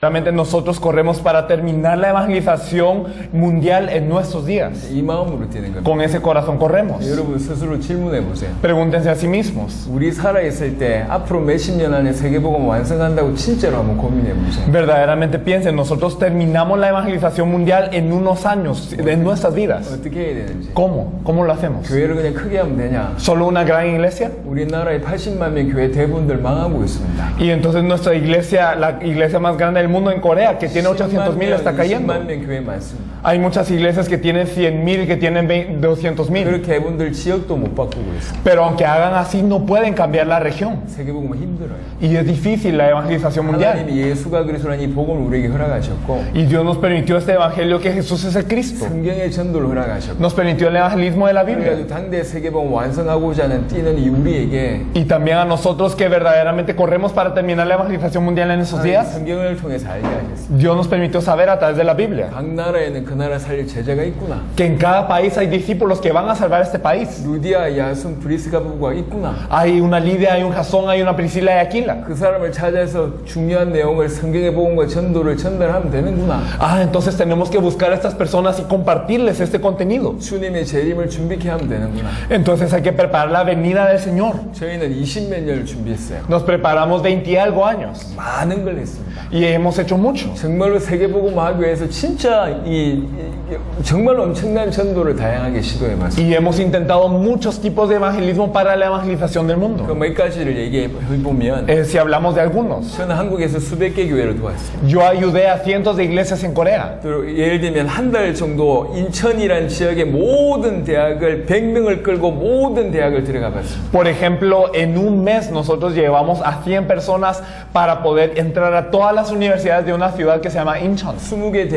Realmente nosotros corremos para terminar la evangelización mundial en nuestros días. 이 마음으로 뛰는 겁니다. Con ese corazón corremos. 여러분 스스로 질문해 보세요. Pregúntense a sí mismos. 우리 살아있을 때 앞으로 몇십 년 안에 세계복음 완성한다고 진짜로 한번 고민해 보세요. Verdaderamente piensen, nosotros terminamos la evangelización mundial en unos años, en nuestras vidas. 어떻게 해야 되는지. ¿Cómo? ¿Cómo lo hacemos? 교회를 그냥 크게 하면 되냐? ¿Solo una gran iglesia? 우리나라의 80만 명 교회 대부분들 망하고 있습니다. Y entonces nuestra iglesia, la iglesia más grande del mundo en Corea, que tiene 800,000, está cayendo. 20만 명 교회 많습니다. Hay muchas iglesias que tienen 100,000 y que tienen 200,000. 그렇게 해본들 지역도 못 바꾸고 있어요. Pero aunque hagan así, no pueden cambiar la región. 세계복음은 힘들어요. Y es difícil la evangelización mundial. 하나님이 예수가 그리스도라는 이 복음을 우리에게 허락하셨고 Y Dios nos permitió este evangelio que Jesús es el Cristo. 성경의 전도를 허락하셨고 Nos permitió el evangelismo de la Biblia. 그래가지고 당대 세계복음 완성하고자 하는 뛰는 이 우리에게 Y también a nosotros que verdaderamente corremos para terminar la evangelización mundial en esos días, 성경을 통해서 알게 하셨습니다. Dios nos permitió saber a través de la Biblia 각 나라에는 그 나라 살릴 제자가 있구나. que en cada país hay discípulos que van a salvar este país. 루디아, 야순, 브리스가 부부가 있구나. Hay una Lidia, hay un Jasón, hay una Priscila y Aquila. 그 사람을 찾아서 중요한 내용을 성경의 복음과 전도를 전달하면 되는구나. Ah, entonces tenemos que buscar a estas personas y compartirles este contenido. 주님의 재림을 준비케 하면 되는구나. Entonces hay que preparar la venida del Señor. 저희는 20몇 년을 준비했어요. Nos preparamos 20 y algo años 많은 걸 했습니다. y hemos hecho mucho. 정말로 세계복음 하기 위해서 진짜 정말 엄청난 전도를 다양하게 시도해봤습니다. Y hemos intentado muchos tipos de evangelismo para la evangelización del 그 mundo. 몇 가지를 얘기해보면 Si hablamos de algunos, 저는 한국에서 수백 개 교회를 도왔어요. yo ayudé a cientos de iglesias en Corea. 또 예를 들면 한 달 정도 인천이란 지역의 모든 대학을 100명을 끌고 모든 대학을 들어가 봤습니다. Por ejemplo, en un mes nosotros llevamos a 100 personas para poder entrar a todas las universidades de una ciudad que se llama Incheon. 20개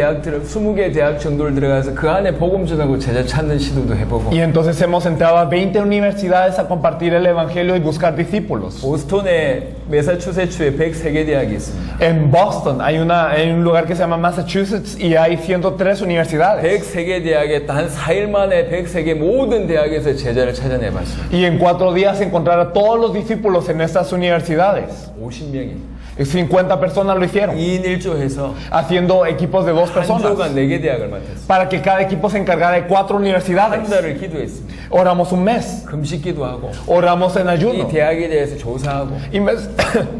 대학 정도를 들어가서 그 안에 복음 전하고 제자 찾는 시도도 해보고 Y entonces hemos entrado a 20 universidades a compartir el evangelio y buscar discípulos. 보스턴에 매사추세츠에 103개 대학이 있습니다. En Boston hay un lugar que se llama Massachusetts y hay 103 universidades. 103개 대학에 단 4일 만에 103개 모든 대학에서 제자를 찾아내봤습니다. Y en 4 días encontrar a todos los discípulos en estas universidades. 50명이 50 personas lo hicieron, 2인 1조해서 haciendo equipos de 2 한 personas, 조가 4개 대학을 맡았습니다. para que cada equipo se encargara de 4 한 universidades. 달을 기도했습니다. Oramos un mes, 금식기도 하고 oramos en 이 ayuno, 대학에 대해서 조사하고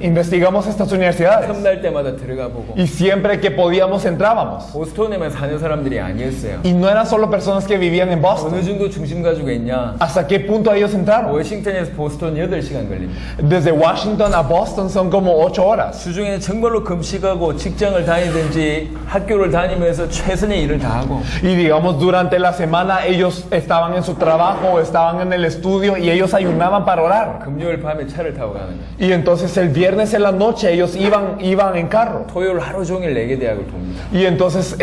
investigamos estas universidades. 틈날 때마다 들어가 보고 Y siempre que podíamos entrábamos. 보스턴에만 사는 사람들이 아니었어요. Y no eran solo personas que vivían en Boston. 어느 정도 중심 가지고 있냐? ¿Hasta qué punto ellos entraron? 워싱턴에서 보스턴 8시간 걸립니다. Desde Washington a Boston son como 8 horas. 주중에는 정말로 금식하고 직장을 다니든지 학교를 다니면서 최선의 일을 다 하고 Y digamos, durante la semana ellos estaban en su trabajo o estaban en el estudio y ellos ayunaban para orar. 금요일 밤에 차를 타고 가는 거예요. Y entonces el viernes en la noche ellos iban en carro. 토요일 하루 종일 4개 대학을 돕니다. Y entonces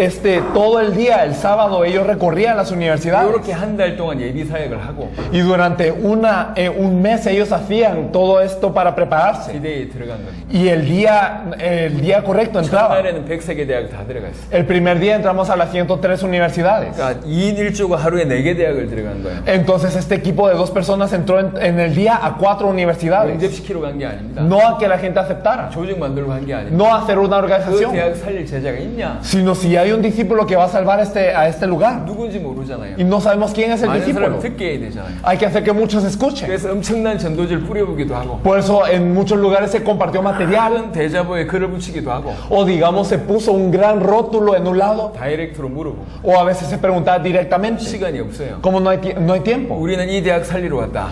todo el día, el sábado, ellos recorrían las universidades. 이렇게 한 달 동안 예비 사역을 하고 Y durante un mes ellos hacían todo esto para prepararse. 기대에 들어간 겁니다. Y el día correcto entraban. 첫날에는 103개 대학 다 들어갔어요. El primer día entramos a las 103 universidades. 그러니까 2인 1조가 하루에 4개 대학을 들어간 거예요. Entonces este equipo de 2 personas entró en el día a 4 universidades. 영접시키러 간 게 아닙니다. No a que la gente aceptara, 조직 만들고 간 게 아닙니다. no a hacer una 그 organización, 대학 살릴 제자가 있냐? sino si hay un discípulo que va a salvar a este lugar 누군지 모르잖아요. y no sabemos quién es el 많은 discípulo. 사람 듣게 해야 되잖아요. Hay que hacer que muchos escuchen. 그래서 엄청난 전도지를 뿌려보기도 하고 Por eso en muchos lugares se compartió material 다른 대자보에 글을 붙이기도 하고 o digamos se puso un gran rótulo en un lado 다이렉트로 물어보고 o a veces se preguntaba directamente. 시간이 없어요. Como no hay tiempo. 우리는 이 대학 살리러 왔다.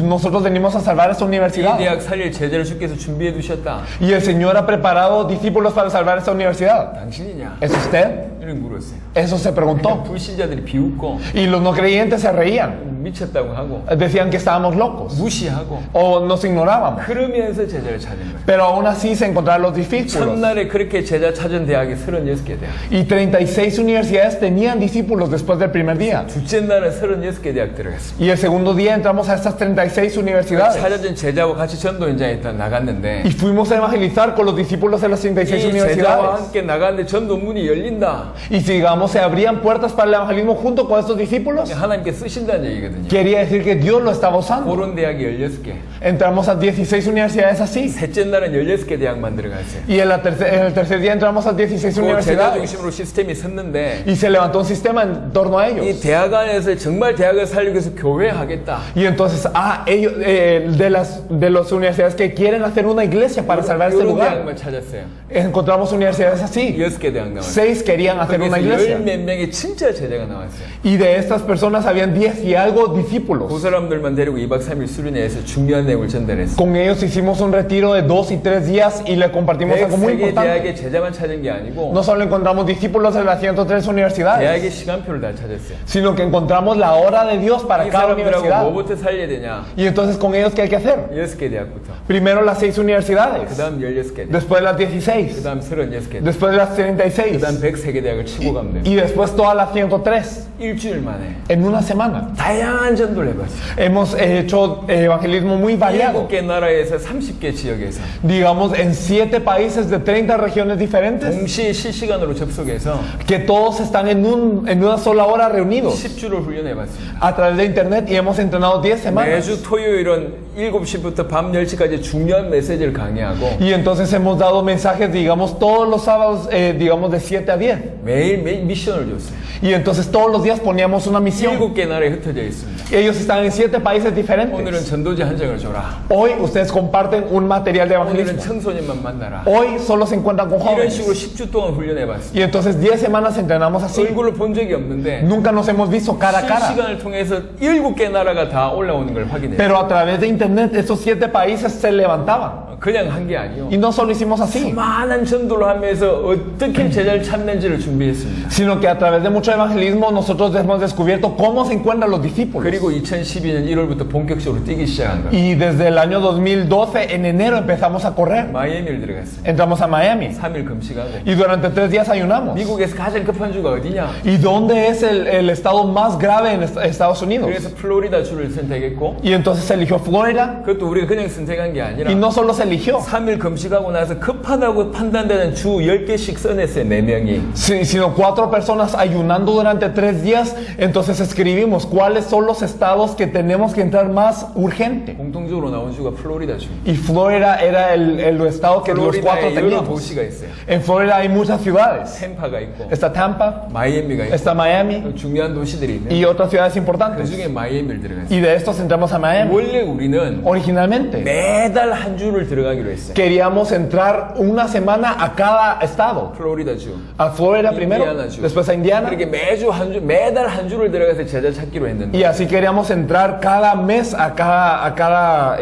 Nosotros venimos a salvar esta 이 universidad. 대학 살릴 제자를 주께서 준비해 두셨다. Y el Señor ha preparado discípulos para salvar esta universidad. 당신이냐? ¿Es usted? 이렇게 물었어요. Eso se preguntó. 불신자들이 비웃고 Y los no creyentes se reían. 미쳤다고 하고 Decían que estábamos locos 무시하고 o nos ignorábamos. 그러면서 제자를 찾은 거예요. Pero aún así se encontraron los discípulos. 첫날에 그렇게 제자 찾은 대학이 36개 대학. Y 36 universidades tenían discípulos después del primer día. 둘째 날은 36개 대학 들어갔습니다. Y el segundo día entramos a estas 36 universidades. 찾아준 제자와 같이 전도 현장에 일단 나갔는데 Y fuimos a evangelizar con los discípulos de las 36 이 제자와 universidades. 함께 나갔는데 전도 문이 열린다. Y si digamos se abrían puertas para el evangelismo junto con estos discípulos, 하나님께 쓰신다는 얘기거든요. quería decir que Dios lo estaba usando. 그런 대학이 16개. Entramos a 16 universidades así. 셋째 날은 16개 대학만 들어갔어요. Y en el tercer día entramos a 16 그 제자 universidades. 중심으로 시스템이 섰는데 Y se levantó un sistema en torno a 이 ellos. 대학 안에서 정말 대학을 살리기 위해서 교회 하겠다. Y entonces, ellos, de las universidades que quieren hacer una iglesia para salvar este 이런 lugar, 대학만 찾았어요. encontramos universidades así. 6개 대학 나왔어요. 6 querían hacer una 그래서 iglesia. 열몇 명의 진짜 제자가 나왔어요. Y de estas personas habían 10 y algo discípulos. 그 사람들만 데리고 2박 3일 수련회에서 중요한 내용을 전달했어요. Con ellos hicimos un retiro de 2 y 3 días y le compartimos algo muy 103개 importante. 대학의 제자만 찾은 게 아니고 No solo encontramos discípulos en las 103 universidades, 대학의 시간표를 다 찾았어요. sino que encontramos la hora de Dios para 이 cada 사람들하고 universidad. 뭐부터 살려야 되냐? Y entonces con ellos, ¿qué hay que hacer? 6개 대학부터. Primero las 6 그 universidades, 다음 16개 대학. después las 그 16, 다음 36개 대학. después las 그 36 다음 103개 대학을 치고 가면 돼요. y después todas las 103 일주일 만에 en una semana. 다양한 전도를 해봤어요. Hemos hecho evangelismo muy variado, 7개 나라에서 30개 지역에서 digamos en 7 países de 30 regiones diferentes, 동시에 실시간으로 접속해서 que todos están en una sola hora reunidos 10주를 훈련해봤습니다. a través de internet y hemos entrenado 10 semanas. 매주 토요일은 7시부터 밤 10시까지 중요한 메시지를 강의하고 Y entonces hemos dado mensajes, digamos, todos los sábados, digamos, de 7 a 10. 매일 미션을 줬어요. Y entonces todos los días poníamos una misión. 7개 나라에 흩어져 있습니다. Ellos están en 7 países 오늘은 diferentes. 전도지 한 장을 줘라. Hoy ustedes comparten un material de 오늘은 evangelismo. 청소년만 만나라. Hoy solo se encuentran con 이런 식으로 jóvenes. 10주 동안 훈련해봤어요. Y entonces 10 semanas entrenamos así. 얼굴을 본 적이 없는데 Nunca nos hemos visto cara a cara. 실시간을 통해서 7개 나라가 다 올라오는 걸 확인해요. Pero a través de internet esos 7 países se levantaban. 그냥 한 게 아니요. Y no solo hicimos así, 많은 전도를 하면서 어떻게 제자를 찾는지를 준비했습니다. sino que a través de mucho evangelismo nosotros hemos descubierto cómo se encuentran los discípulos. 그리고 2012년 1월부터 본격적으로 뛰기 시작한 거예요. Y desde el año 2012, en enero, empezamos a correr. 마이애미를 들어갔어요. Entramos a Miami 3일 금식하고. y durante 3 días ayunamos. 미국에서 가장 급한 주가 어디냐? ¿Y dónde es el estado más grave en Estados Unidos? 그래서 플로리다 주를 선택했고 Y entonces se eligió Florida 그것도 우리가 그냥 선택한 게 아니라 y no solo se eligió, 3일 금식하고 나서 급하다고 판단되는 주 10개씩 써냈어요. 4명이. sino 4 personas ayunando durante 3 días. Entonces escribimos cuáles son los estados que tenemos que entrar más urgente. 공통적으로 나온 주가 플로리다 주. Y Florida era el estado que los 4 플로리다에 여러 teníamos. 도시가 있어요. En Florida hay muchas ciudades. 템파가 있고 Está Tampa, 마이애미가 있고 está Miami 중요한 도시들이 있는데 y otras ciudades 그 importantes. 중에 마이애미를 들어갔어요. Y de estos entramos a Miami. 원래 우리는 Originalmente 매달 한 주를 들어가기로 했어요. queríamos entrar una semana a cada estado. 플로리다 주, A Florida primero, 인디아나 주. después a Indiana. 그렇게 매달 한 주를 들어가서 제자 찾기로 했는데 Y así queríamos entrar cada mes a cada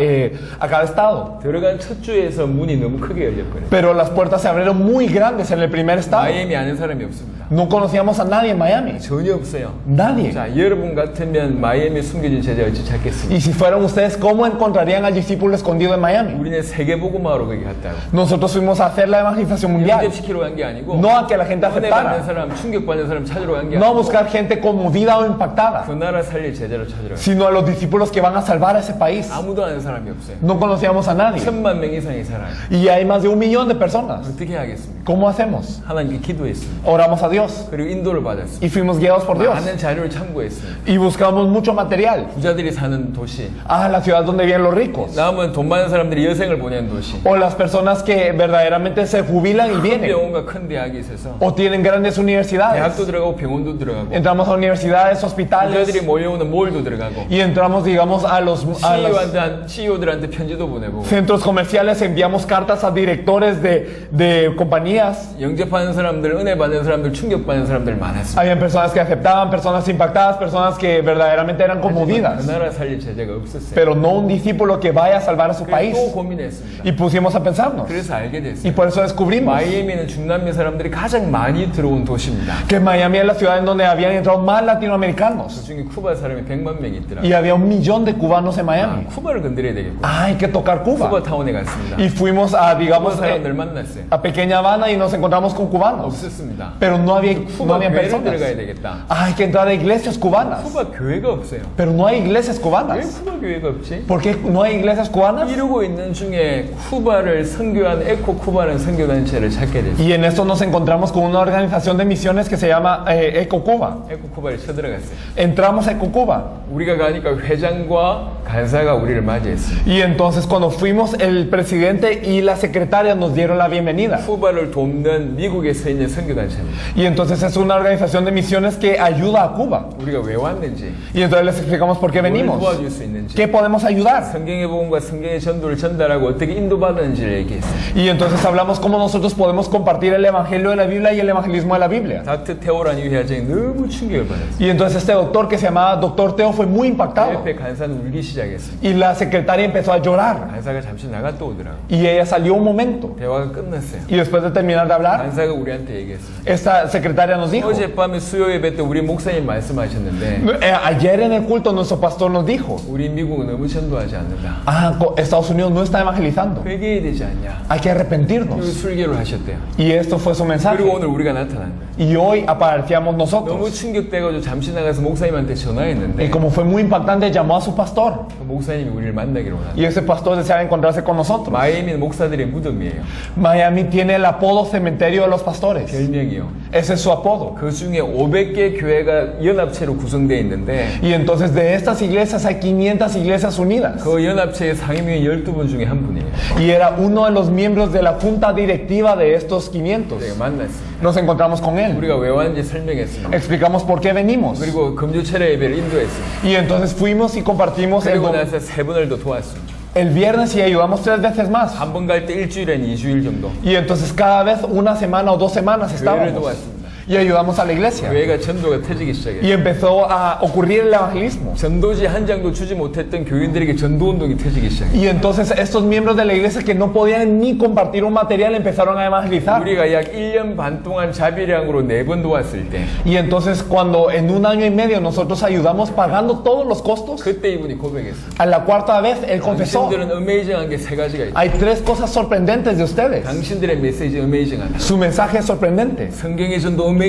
estado. 들어간 첫 주에서 문이 너무 크게 열렸거든요. Pero las puertas se abrieron muy grandes en el primer estado. 마이애미 아는 사람이 없습니다. No conocíamos a nadie en Miami. 전혀 없어요. Nadie. 자, 여러분 같으면 마이애미 숨겨진 제자 어찌 찾겠습니까? Y si fueran ustedes, ¿cómo encontrarían al discípulo escondido en Miami? 우리는 세계복음화로 거기 갔다고. Nosotros fuimos a hacer la evangelización mundial. 영접시키러 간 게 아니고 No a que la gente 은혜 받는 aceptara. 사람, 충격받는 사람 찾으러 간 게 No a 아니고 buscar gente conmovida o impactada. 그 나라 살릴 제자를 찾으러 간 Sino a los discípulos que van a salvar a ese país. 아무도 아는 사람이 없어요. No conocíamos a nadie. 1000만 명 이상이 살아요. Y hay más de 1 millón de personas. 어떻게 하겠습니까? ¿Cómo hacemos? 하나님께 기도했습니다. Oramos a Dios 그리고 인도를 받았습니다. y fuimos guiados por Dios. 많은 자료를 참고했습니다. Y buscamos mucho material. 부자들이 사는 도시, La ciudad donde viven los ricos. 남은 돈 많은 사람들이 여생을 보내는 도시, O las personas que verdaderamente se jubilan y 큰 vienen. 병원과 큰 대학이 있어서 O tienen grandes universidades. 대학도 들어가고 병원도 들어가고 Entramos a universidades, 부자들이 hospitales. 모여오는 몰도 들어가고 Y entramos, digamos, a los CEO들한테 편지도 보내보고 centros comerciales. Enviamos cartas a directores de compañías. 영접하는 사람들, 은혜 받는 사람들, 충격받는 사람들 많았습니다. Habían personas que aceptaban, personas impactadas, personas que verdaderamente eran 그 conmovidas. 나라 살릴 제자가 없었어요. Pero no un discípulo que vaya a salvar a su 그래서 país. 또 고민했습니다. Y pusimos a pensarnos. 그래서 알게 됐어요. Y por eso descubrimos 마이애미는 중남미 사람들이 가장 많이 들어온 도시입니다. que Miami es la ciudad en donde habían entrado más 그 latinoamericanos. 중에 쿠바 사람이 100만 명이 있더라. Y había 1 millón de cubanos en Miami. 쿠바를 건드려야 되겠고. Hay que tocar 쿠바 Cuba. 타운에 갔습니다. Y fuimos a, 쿠바 digamos, 사람들 만났어요. a Pequeña Habana y nos encontramos con cubanos. 없었습니다. Pero no había 쿠바 교회를 personas. 들어가야 되겠다. Hay que entrar a iglesias cubanas. 쿠바 교회가 없어요. Pero no hay iglesias 왜 cubanas. 쿠바 교회가 없지? ¿Por qué no hay iglesias cubanas? 이러고 있는 중에 쿠바를 선교한 에코 쿠바라는 선교단체를 찾게 됐어요. Y en esto nos encontramos con una organización de misiones que se llama Eco Cuba. 에코 쿠바를 쳐들어갔어요. Entramos a Eco Cuba. 우리가 가니까 회장과 간사가 우리를 맞이했어요. Y entonces cuando fuimos, el presidente y la secretaria nos dieron la bienvenida. 쿠바를 돕는 미국에 서 있는 선교단체입니다. Y entonces es una organización de misiones que ayuda a Cuba. 우리가 왜 왔는지, Y entonces les explicamos por qué 뭘 venimos. 도와줄 수 있는지, ¿Qué podemos ayudar? 성경의 복음과 성경의 전도를 전달하고 어떻게 인도받는지를 얘기했어요. Y entonces hablamos cómo nosotros podemos compartir el evangelio de la Biblia y el evangelismo de la Biblia. 닥터 테오라는 이 회장이 너무 충격을 받았어요. Y entonces este doctor que se llamaba Doctor Teo fue muy impactado. 옆에 간사는 울기 시작했습니다. Y la secretaria empezó a llorar. 간사가 잠시 나갔다 오더라고요. Y ella salió un momento. 대화가 끝났어요. Y después de terminar de hablar, 간사가 우리한테 얘기했어요. esta secretaria nos dijo, 어젯밤에 수요 예배 때 우리 목사님 말씀하셨는데 ayer en el culto nuestro pastor nos dijo, 우리 미국은 너무 전도하지 않는다. Estados Unidos no está evangelizando. 회개해야 되지 않냐. Hay que 그리고 arrepentirnos. 술계를 하셨대요. Y esto fue su mensaje. 그리고 오늘 우리가 나타났다. Y hoy aparecíamos 너무 nosotros. 충격돼가지고 잠시 나가서 목사님한테 Y 전화했는데 como fue muy impactante, llamó a su pastor. 그 목사님이 우리를 만나기로 원한다. Y ese pastor deseaba encontrarse con nosotros. 마이애미는 목사들의 무덤이에요. Miami tiene el apodo Cementerio de los Pastores. 별명이요. Ese es su apodo. 그 중에 500개 교회가 연합체로 구성되어 있는데 Y entonces de estas iglesias hay 500 iglesias unidas. 그 연합체의 상임위 12분 중에 한 분이에요. Y era uno de los miembros de la junta directiva de estos 500. 내가 만났어요. Nos encontramos con él. 우리가 왜 왔는지 설명했습니다. Explicamos por qué venimos. 그리고 금주철회 예배를 인도했어요. Y entonces fuimos y compartimos 그리고 나서 3분을 더 도왔습니다. el viernes y ayudamos 3 veces más. 한 번 갈 때 일주일엔 2주일 정도. Y entonces cada vez una semana o 2 semanas 교회를 estábamos. 도왔습니다. Y ayudamos a la iglesia. 교회가 전도가 터지기 시작했어요. Y empezó a ocurrir el evangelismo. 전도지 한 장도 주지 못했던 교인들에게 전도운동이 터지기 시작했어요. Y entonces estos miembros de la iglesia que no podían ni compartir un material empezaron a evangelizar. 우리가 약 1년 반 동안 자비량으로 4번 도왔을 때 Y entonces cuando en un año y medio nosotros ayudamos pagando todos los costos, 그때 이분이 고백했어요. a la cuarta vez él confesó, 당신들은 어메이징한 게 3가지가 있다. hay 3 cosas sorprendentes de ustedes. 당신들의 메시지 어메이징하다. Su mensaje es sorprendente. 성경의 전도 어메이징하다.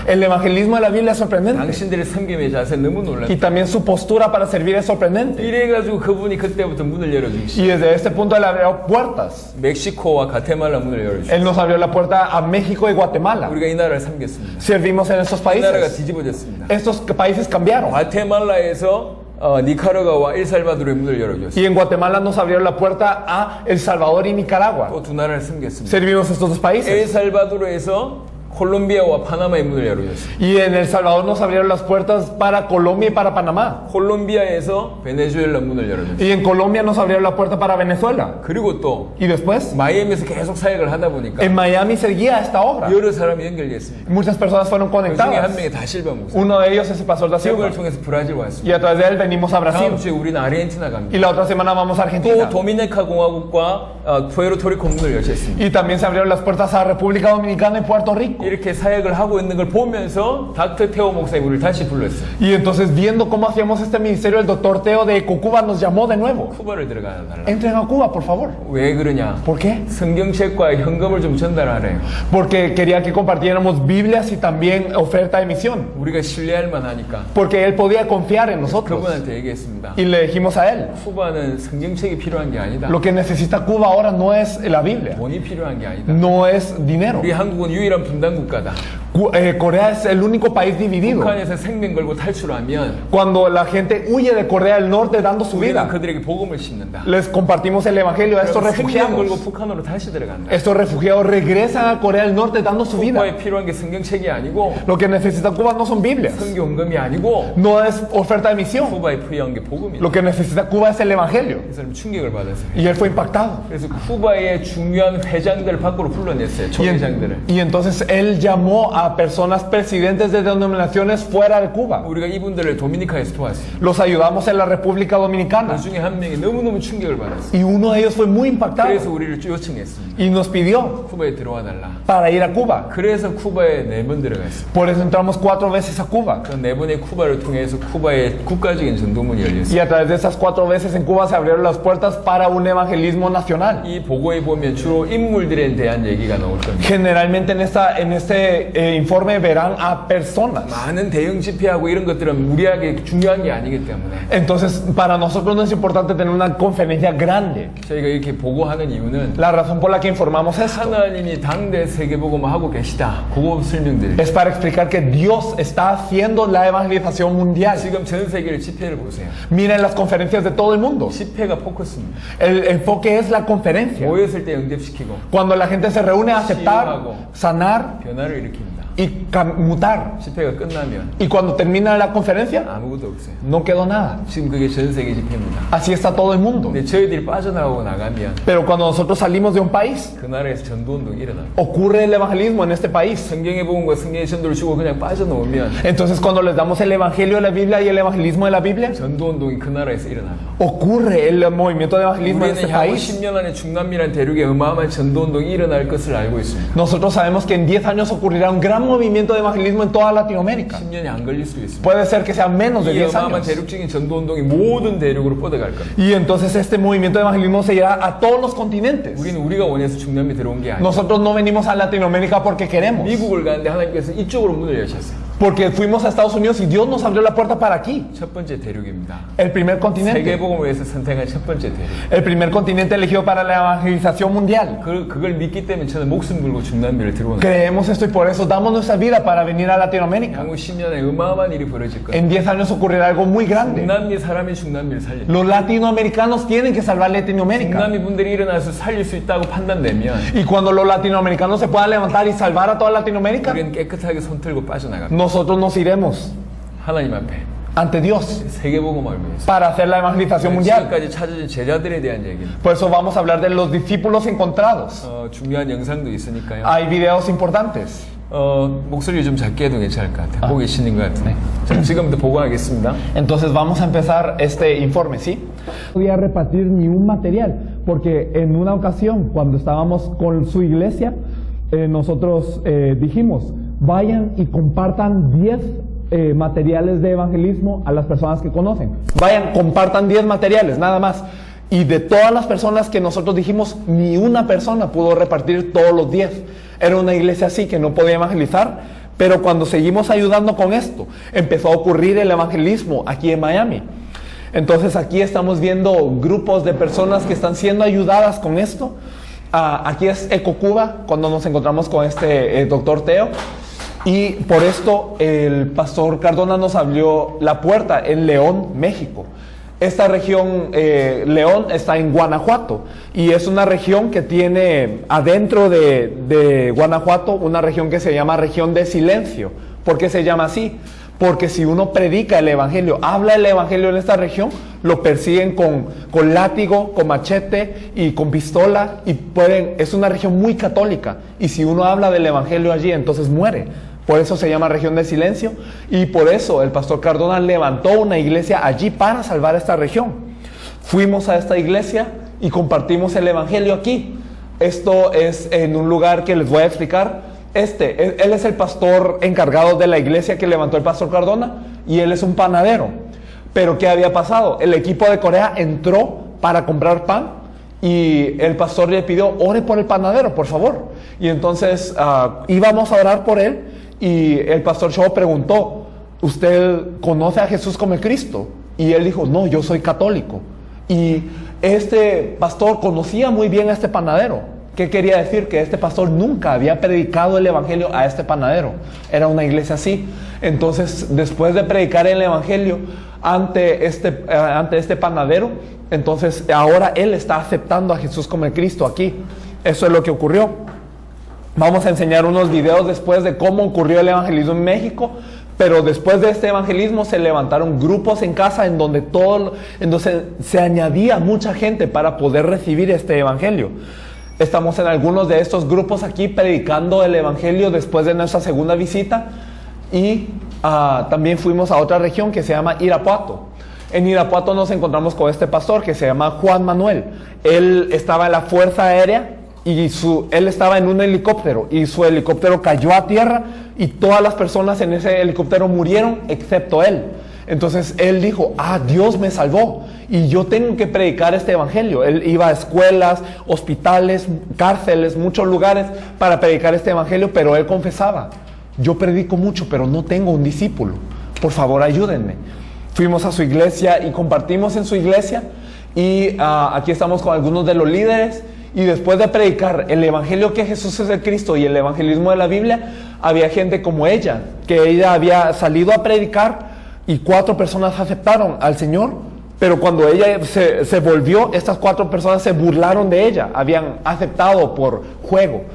El evangelismo de la Biblia es sorprendente. 당신들의 섬김의 자세 너무 놀랐다. Y también su postura para servir es sorprendente. 이래가지고 그분이 그때부터 문을 열어주기 시작. Y desde este punto él abrió puertas. 멕시코와 가테말라 문을 열어주고 Él nos abrió la puerta a México y Guatemala. 우리가 이 나라를 섬겼습니다. Servimos en estos 이 나라가 países. 뒤집어졌습니다. Estos países cambiaron. 과테말라에서 니카라과와 엘살바도르의 문을 열어줬어요. Y en Guatemala nos abrieron la puerta a El Salvador y Nicaragua. 또 2 나라를 섬겼습니다. Servimos estos 2 países. 엘살바도르에서 콜롬비아와 파나마의 문을 열어줬어요. Y en El Salvador nos abrieron las puertas para Colombia y para Panamá. 콜롬비아에서 베네수엘라 문을 열어줬어요. Y en Colombia nos abrieron la puerta para Venezuela. 그리고 또 Y después, 마이애미에서 계속 사역을 하다 보니까 en Miami seguía esta obra. 여러 사람이 연결됐습니다. Muchas personas fueron 그 중에 한 conectadas. 명이 다 실바 목사. Uno de ellos es el pastor da Silva. 세번을 통해서 브라질 왔습니다. Y a través de él venimos a Brasil. 다음 주에 우리는 아르헨티나 갑니다. Y la otra semana vamos a 또 Argentina. 도미니카 공화국과 푸에르토리코 문을 여셨습니다. Y también se abrieron las puertas a República Dominicana y Puerto Rico. 이렇게 사역을 하고 있는 걸 보면서 닥터 테오 목사님 우리를 다시 불렀어요. Y entonces viendo cómo hacíamos este ministerio, el doctor Teo de Cuba nos llamó de nuevo. 쿠바를 들어가 달라. Entren a Cuba, por favor. 왜 그러냐? ¿Por qué? 성경책과 현금을 좀 전달하래요. Porque quería que compartiéramos Biblias y también oferta de misión. 우리가 신뢰할 만하니까 Porque él podía confiar en nosotros. 그분한테 얘기했습니다. Y le dijimos a él, 쿠바는 성경책이 필요한 게 아니다. lo que necesita Cuba ahora no es la Biblia, 돈이 필요한 게 아니다. no es dinero. 우리 한국은 유일한 분단 국가다. Corea es el único país dividido. 북한에서 생명 걸고 탈출하면 Cuando la gente huye de Corea del Norte dando su 우리는 vida, 그들에게 복음을 심는다. les compartimos el evangelio a estos 그럼 생명 걸고 refugiados. 북한으로 다시 들어간다. Estos refugiados regresan a Corea del Norte dando su vida. 쿠바에 필요한 게 성경책이 아니고 Lo que necesita Cuba no son Biblias, 성경금이 아니고 no es oferta de misión. 쿠바에 필요한 게 복음이다. Lo que necesita Cuba es el evangelio. 그 사람 충격을 받았어요. Y él fue impactado. 그래서 쿠바의 중요한 회장들 밖으로 불러냈어요. 총회장들을. Y entonces él llamó a personas presidentes de denominaciones fuera de Cuba. 우리가 이분들을 도미니카에서 도왔어요. Los ayudamos en la República Dominicana. 그 중에 한 명이 너무너무 충격을 받았어요. Y uno de ellos fue muy 그래서 impactado 우리를 요청했습니다. y nos pidió 쿠바에 들어와 달라. para ir a Cuba. 그래서 쿠바에 4번 들어갔어요. Por eso entramos 4 veces a Cuba. 그 4번의 쿠바를 통해서 쿠바의 국가적인 전도문이 열렸어요. Y a través de esas 4 veces en Cuba se abrieron las puertas para un evangelismo nacional. 이 보고에 보면 주로 인물들에 대한 얘기가 나올 겁니다. Generalmente en en este informe verán a personas. 많은 대형 집회하고 이런 것들은 무리하게 중요한 게 아니기 때문에 Entonces, para nosotros no es importante tener una conferencia grande. 저희가 이렇게 보고하는 이유는 La razón por la que informamos esto 하나님이 당대 세계복음을 하고 계시다. 그거 설명드려요. es para explicar que Dios está haciendo la evangelización mundial. 지금 전 세계의 집회를 보세요. Miren las conferencias de todo el mundo. 집회가 포커스입니다. El enfoque es la conferencia. 모였을 때 응답시키고 Cuando la gente se reúne a aceptar, sanar 변화를 일으킵니다. y mutar. 집회가 끝나면 Y cuando termina la conferencia, 아무것도 없어요. no quedó nada. 지금 그게 전 세계 집회입니다. Así está todo el mundo. 근데 저희들이 빠져나가고 나가면 Pero cuando nosotros salimos de un país, 그 나라에서 전도운동이 일어나요. ocurre el evangelismo en este país. 성경의 복음과 성경의 전도를 주고 그냥 빠져나오면 Entonces, cuando les damos el evangelio de la Biblia y el evangelismo de la Biblia, 전도운동이 그 나라에서 일어나요. ocurre el movimiento de evangelismo en 우리는 este 향후 país. 10년 안에 중남미란 대륙에 어마어마한 전도운동이 일어날 것을 알고 있습니다. Nosotros sabemos que en 10 años ocurrirá un gran movimiento de evangelismo en toda Latinoamérica. 10년이 안 걸릴 수도 있습니다. Puede ser que sea menos de 이 10 어마어마한 años. 대륙적인 전도운동이 모든 대륙으로 뻗어갈 겁니다. Y entonces este movimiento de evangelismo se irá a todos los continentes. 우리는 우리가 원해서 중남미 들어온 게 아니에요. Nosotros no venimos a Latinoamérica porque queremos. 미국을 가는데 하나님께서 이쪽으로 문을 여셨어요. Porque fuimos a Estados Unidos y Dios nos abrió la puerta para aquí. 첫 번째 대륙입니다. El primer continente. 세계복음을 위해서 선택한 첫 번째 대륙. El primer continente elegido para la evangelización mundial. 그걸 믿기 때문에 저는 목숨 걸고 중남미를 들어오는 거예요. Creemos esto y por eso damos nuestra vida para venir a Latinoamérica. 향후 10년에 어마어마한 일이 벌어질 거예요. En 10 años ocurrirá algo muy grande. 중남미 사람이 중남미를 살려. Los latinoamericanos tienen que salvar Latinoamérica. 중남미 분들이 일어나서 살릴 수 있다고 판단되면 Y cuando los latinoamericanos se puedan levantar y salvar a toda Latinoamérica, 우리는 깨끗하게 손 들고 빠져나갑니다. nosotros nos iremos 하나님 앞에 ante Dios 세계복음을 위해서. para hacer la evangelización mundial. 지금까지 찾아진 제자들에 대한 얘기는 Por eso vamos a hablar de los discípulos encontrados. 중요한 영상도 있으니까요. Hay videos importantes. 목소리 좀 작게 해도 괜찮을 것 같아요. 보고 계시는 것 같은데. 자, 지금부터 보고하겠습니다. Entonces vamos a empezar este informe, ¿sí? No podía repartir ni un material, porque en una ocasión, cuando estábamos con su iglesia, nosotros dijimos, vayan y compartan 10 materiales de evangelismo a las personas que conocen. Vayan, compartan 10 materiales, nada más. Y de todas las personas que nosotros dijimos, ni una persona pudo repartir todos los 10. Era una iglesia así que no podía evangelizar, pero cuando seguimos ayudando con esto, empezó a ocurrir el evangelismo aquí en Miami. Entonces aquí estamos viendo grupos de personas que están siendo ayudadas con esto. Aquí es Ecocuba, cuando nos encontramos con este doctor Teo. Y por esto el pastor Cardona nos abrió la puerta en León, México. Esta región, León, está en Guanajuato y es una región que tiene adentro de Guanajuato una región que se llama región de silencio. ¿Por qué se llama así? Porque si uno predica el evangelio, habla el evangelio en esta región, lo persiguen con látigo, con machete y con pistola y es una región muy católica y si uno habla del evangelio allí, entonces muere. Por eso se llama región de silencio y por eso el pastor Cardona levantó una iglesia allí para salvar esta región. Fuimos a esta iglesia y compartimos el evangelio aquí. Esto es en un lugar que les voy a explicar. Él es el pastor encargado de la iglesia que levantó el pastor Cardona y él es un panadero. Pero ¿qué había pasado? El equipo de Corea entró para comprar pan y el pastor le pidió, ore por el panadero, por favor. Y entonces íbamos a orar por él y el pastor Cho preguntó, ¿usted conoce a Jesús como el Cristo? Y él dijo, no, yo soy católico. Y este pastor conocía muy bien a este panadero. ¿Qué quería decir? Que este pastor nunca había predicado el evangelio a este panadero. Era una iglesia así. Entonces, después de predicar el evangelio ante este panadero, entonces ahora él está aceptando a Jesús como el Cristo aquí. Eso es lo que ocurrió. Vamos a enseñar unos videos después de cómo ocurrió el evangelismo en México. Pero después de este evangelismo se levantaron grupos en casa en donde se añadía mucha gente para poder recibir este evangelio. Estamos en algunos de estos grupos aquí predicando el evangelio después de nuestra segunda visita y también fuimos a otra región que se llama Irapuato. En Irapuato nos encontramos con este pastor que se llama Juan Manuel. Él estaba en la Fuerza Aérea y él estaba en un helicóptero y su helicóptero cayó a tierra y todas las personas en ese helicóptero murieron excepto él. Entonces él dijo, Dios me salvó y yo tengo que predicar este evangelio. Él iba a escuelas, hospitales, cárceles, muchos lugares para predicar este evangelio, pero él confesaba, yo predico mucho, pero no tengo un discípulo. Por favor, ayúdenme. Fuimos a su iglesia y compartimos en su iglesia y aquí estamos con algunos de los líderes. Y después de predicar el evangelio que Jesús es el Cristo y el evangelismo de la Biblia, había gente como ella, que ella había salido a predicar y 4 personas aceptaron al Señor, pero cuando ella se volvió, estas 4 personas se burlaron de ella, habían aceptado por juego,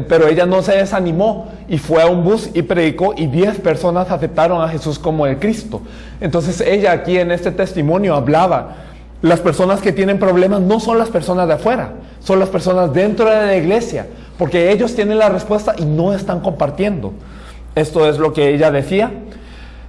pero ella no se desanimó y fue a un bus y predicó y 10 personas aceptaron a Jesús como el Cristo. Entonces ella aquí en este testimonio hablaba, las personas que tienen problemas no son las personas de afuera, son las personas dentro de la iglesia, porque ellos tienen la respuesta y no están compartiendo. Esto es lo que ella decía.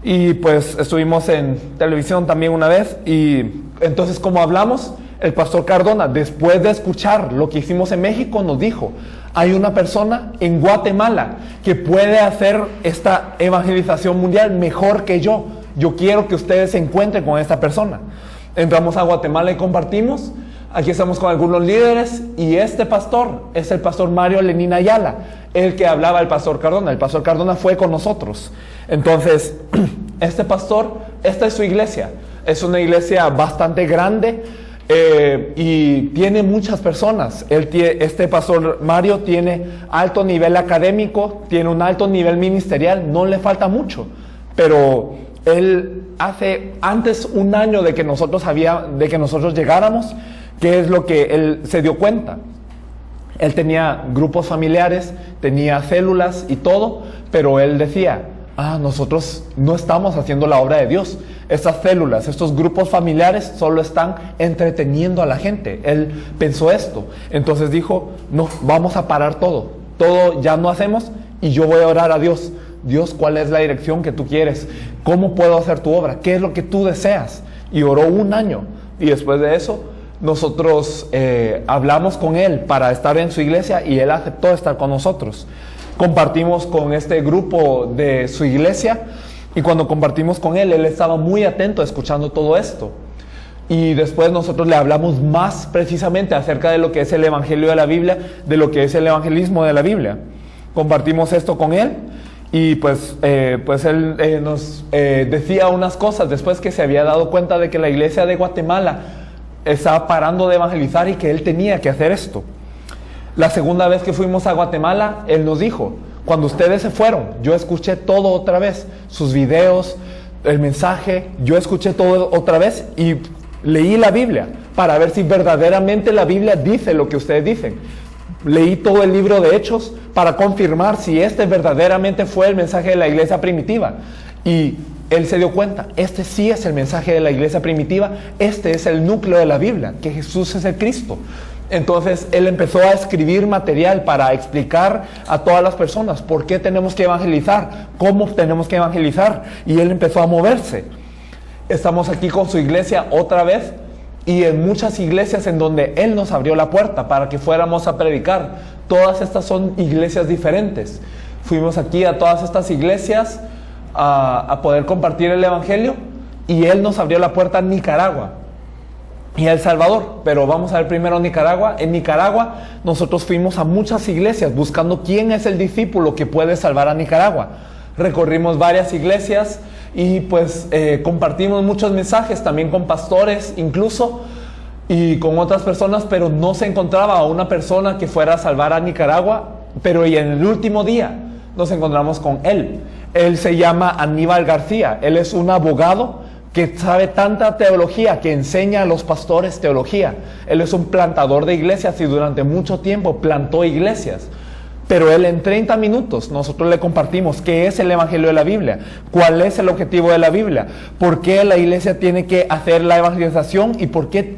Y pues estuvimos en televisión también una vez y entonces, como hablamos, el pastor Cardona, después de escuchar lo que hicimos en México, nos dijo, hay una persona en Guatemala que puede hacer esta evangelización mundial mejor que yo. Yo quiero que ustedes se encuentren con esta persona. Entramos a Guatemala y compartimos. Aquí estamos con algunos líderes y este pastor es el pastor Mario Lenín Ayala, el que hablaba el pastor Cardona. El pastor Cardona fue con nosotros. Entonces, este pastor, esta es su iglesia. Es una iglesia bastante grande y tiene muchas personas. Este pastor Mario tiene alto nivel académico, tiene un alto nivel ministerial, no le falta mucho, pero él hace antes un año de que nosotros llegáramos, ¿qué es lo que él se dio cuenta? Él tenía grupos familiares, tenía células y todo, pero él decía, nosotros no estamos haciendo la obra de Dios. Estas células, estos grupos familiares solo están entreteniendo a la gente. Él pensó esto. Entonces dijo, no, vamos a parar todo. Todo ya no hacemos y yo voy a orar a Dios. Dios, ¿cuál es la dirección que tú quieres? ¿Cómo puedo hacer tu obra? ¿Qué es lo que tú deseas? Y oró un año. Y después de eso, nosotros hablamos con él para estar en su iglesia y él aceptó estar con nosotros. Compartimos con este grupo de su iglesia y cuando compartimos con él, él estaba muy atento escuchando todo esto. Y después nosotros le hablamos más precisamente acerca de lo que es el evangelio de la Biblia, de lo que es el evangelismo de la Biblia. Compartimos esto con él. Y pues él nos decía unas cosas después que se había dado cuenta de que la iglesia de Guatemala estaba parando de evangelizar y que él tenía que hacer esto. La segunda vez que fuimos a Guatemala, él nos dijo, cuando ustedes se fueron, yo escuché todo otra vez, sus videos, el mensaje, yo escuché todo otra vez y leí la Biblia para ver si verdaderamente la Biblia dice lo que ustedes dicen. Leí todo el libro de Hechos para confirmar si este verdaderamente fue el mensaje de la iglesia primitiva. Y él se dio cuenta, este sí es el mensaje de la iglesia primitiva, este es el núcleo de la Biblia, que Jesús es el Cristo. Entonces él empezó a escribir material para explicar a todas las personas por qué tenemos que evangelizar, cómo tenemos que evangelizar, y él empezó a moverse. Estamos aquí con su iglesia otra vez, y en muchas iglesias en donde él nos abrió la puerta para que fuéramos a predicar. Todas estas son iglesias diferentes. Fuimos aquí a todas estas iglesias a poder compartir el evangelio y él nos abrió la puerta a Nicaragua y a El Salvador. Pero vamos a ver primero Nicaragua. En Nicaragua nosotros fuimos a muchas iglesias buscando quién es el discípulo que puede salvar a Nicaragua. Recorrimos varias iglesias y pues compartimos muchos mensajes también con pastores incluso y con otras personas, pero no se encontraba una persona que fuera a salvar a Nicaragua. Pero y en el último día nos encontramos con él. Él se llama Aníbal García. Él es un abogado que sabe tanta teología, que enseña a los pastores teología. Él es un plantador de iglesias y durante mucho tiempo plantó iglesias. Pero él en 30 minutos nosotros le compartimos qué es el evangelio de la Biblia, cuál es el objetivo de la Biblia, por qué la iglesia tiene que hacer la evangelización y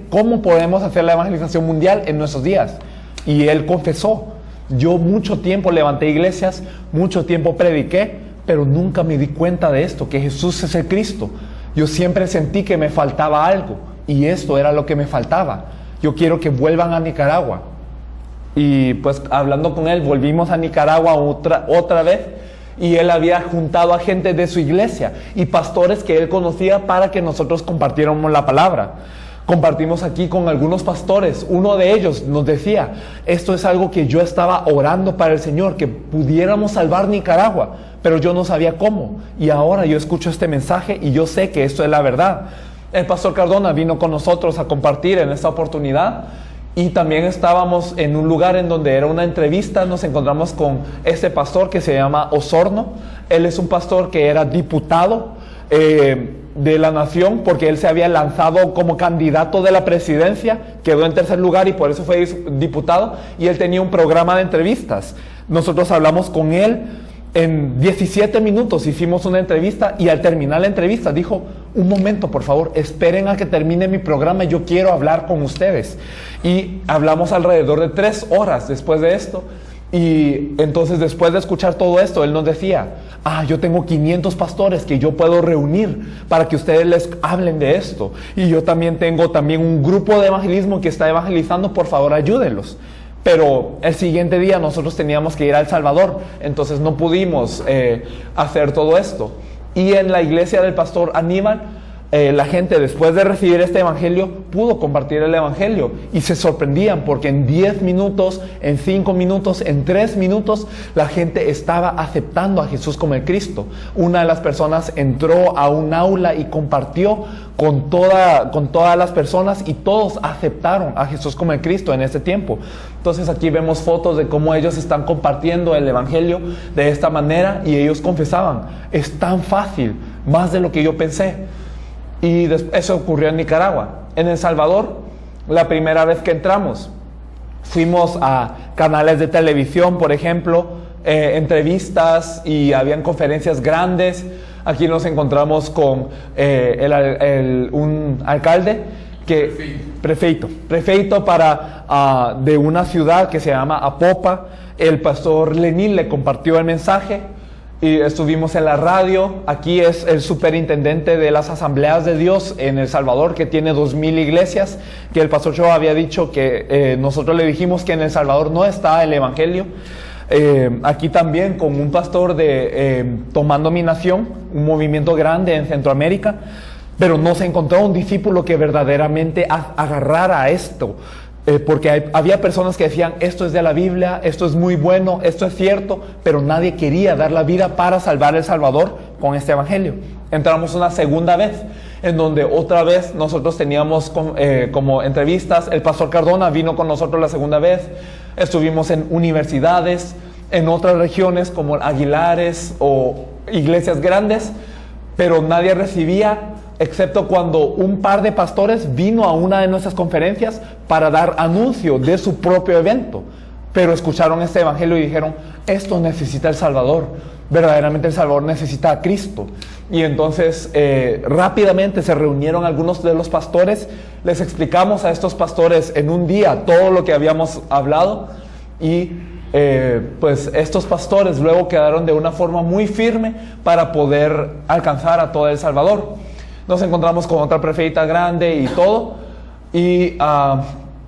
cómo podemos hacer la evangelización mundial en nuestros días. Y él confesó, yo mucho tiempo levanté iglesias, mucho tiempo prediqué, pero nunca me di cuenta de esto, que Jesús es el Cristo. Yo siempre sentí que me faltaba algo y esto era lo que me faltaba. Yo quiero que vuelvan a Nicaragua. Y pues hablando con él, volvimos a Nicaragua otra vez y él había juntado a gente de su iglesia y pastores que él conocía para que nosotros compartiéramos la palabra. Compartimos aquí con algunos pastores. Uno de ellos nos decía, esto es algo que yo estaba orando para el Señor, que pudiéramos salvar Nicaragua, pero yo no sabía cómo. Y ahora yo escucho este mensaje y yo sé que esto es la verdad. El pastor Cardona vino con nosotros a compartir en esta oportunidad y también estábamos en un lugar en donde era una entrevista. Nos encontramos con este pastor que se llama Osorno. Él es un pastor que era diputado de la nación, porque él se había lanzado como candidato de la presidencia, quedó en tercer lugar y por eso fue diputado, y él tenía un programa de entrevistas. Nosotros hablamos con él en 17 minutos, hicimos una entrevista, y al terminar la entrevista dijo, un momento por favor, esperen a que termine mi programa, yo quiero hablar con ustedes. Y hablamos alrededor de 3 horas después de esto. Y entonces, después de escuchar todo esto, él nos decía, yo tengo 500 pastores que yo puedo reunir para que ustedes les hablen de esto. Y yo también tengo un grupo de evangelismo que está evangelizando, por favor ayúdenlos. Pero el siguiente día nosotros teníamos que ir a El Salvador, entonces no pudimos hacer todo esto. Y en la iglesia del pastor Aníbal, la gente, después de recibir este evangelio, pudo compartir el evangelio y se sorprendían porque en 10 minutos, en 5 minutos, en 3 minutos, la gente estaba aceptando a Jesús como el Cristo. Una de las personas entró a un aula y compartió con todas las personas, y todos aceptaron a Jesús como el Cristo en ese tiempo. Entonces aquí vemos fotos de cómo ellos están compartiendo el evangelio de esta manera, y ellos confesaban, es tan fácil, más de lo que yo pensé. Y eso ocurrió en Nicaragua. En El Salvador, la primera vez que entramos, fuimos a canales de televisión, por ejemplo, entrevistas, y habían conferencias grandes. Aquí nos encontramos con un alcalde, prefeito de una ciudad que se llama Apopa. El pastor Lenín le compartió el mensaje. Y estuvimos en la radio. Aquí es el superintendente de las Asambleas de Dios en El Salvador, que tiene 2000 iglesias, que el pastor Cho había dicho que nosotros le dijimos que en El Salvador no está el evangelio. Aquí también con un pastor de Tomando Mi Nación, un movimiento grande en Centroamérica, pero no se encontró un discípulo que verdaderamente agarrara a esto. Porque había personas que decían, esto es de la Biblia, esto es muy bueno, esto es cierto, pero nadie quería dar la vida para salvar El Salvador con este evangelio. Entramos una segunda vez, en donde otra vez nosotros teníamos como entrevistas. El pastor Cardona vino con nosotros la segunda vez. Estuvimos en universidades, en otras regiones como Aguilares o iglesias grandes, pero nadie recibía, excepto cuando un par de pastores vino a una de nuestras conferencias para dar anuncio de su propio evento. Pero escucharon este evangelio y dijeron, esto necesita El Salvador, verdaderamente El Salvador necesita a Cristo. Y entonces rápidamente se reunieron algunos de los pastores, les explicamos a estos pastores en un día todo lo que habíamos hablado, y pues estos pastores luego quedaron de una forma muy firme para poder alcanzar a todo El Salvador. Nos encontramos con otra prefeita grande y todo, y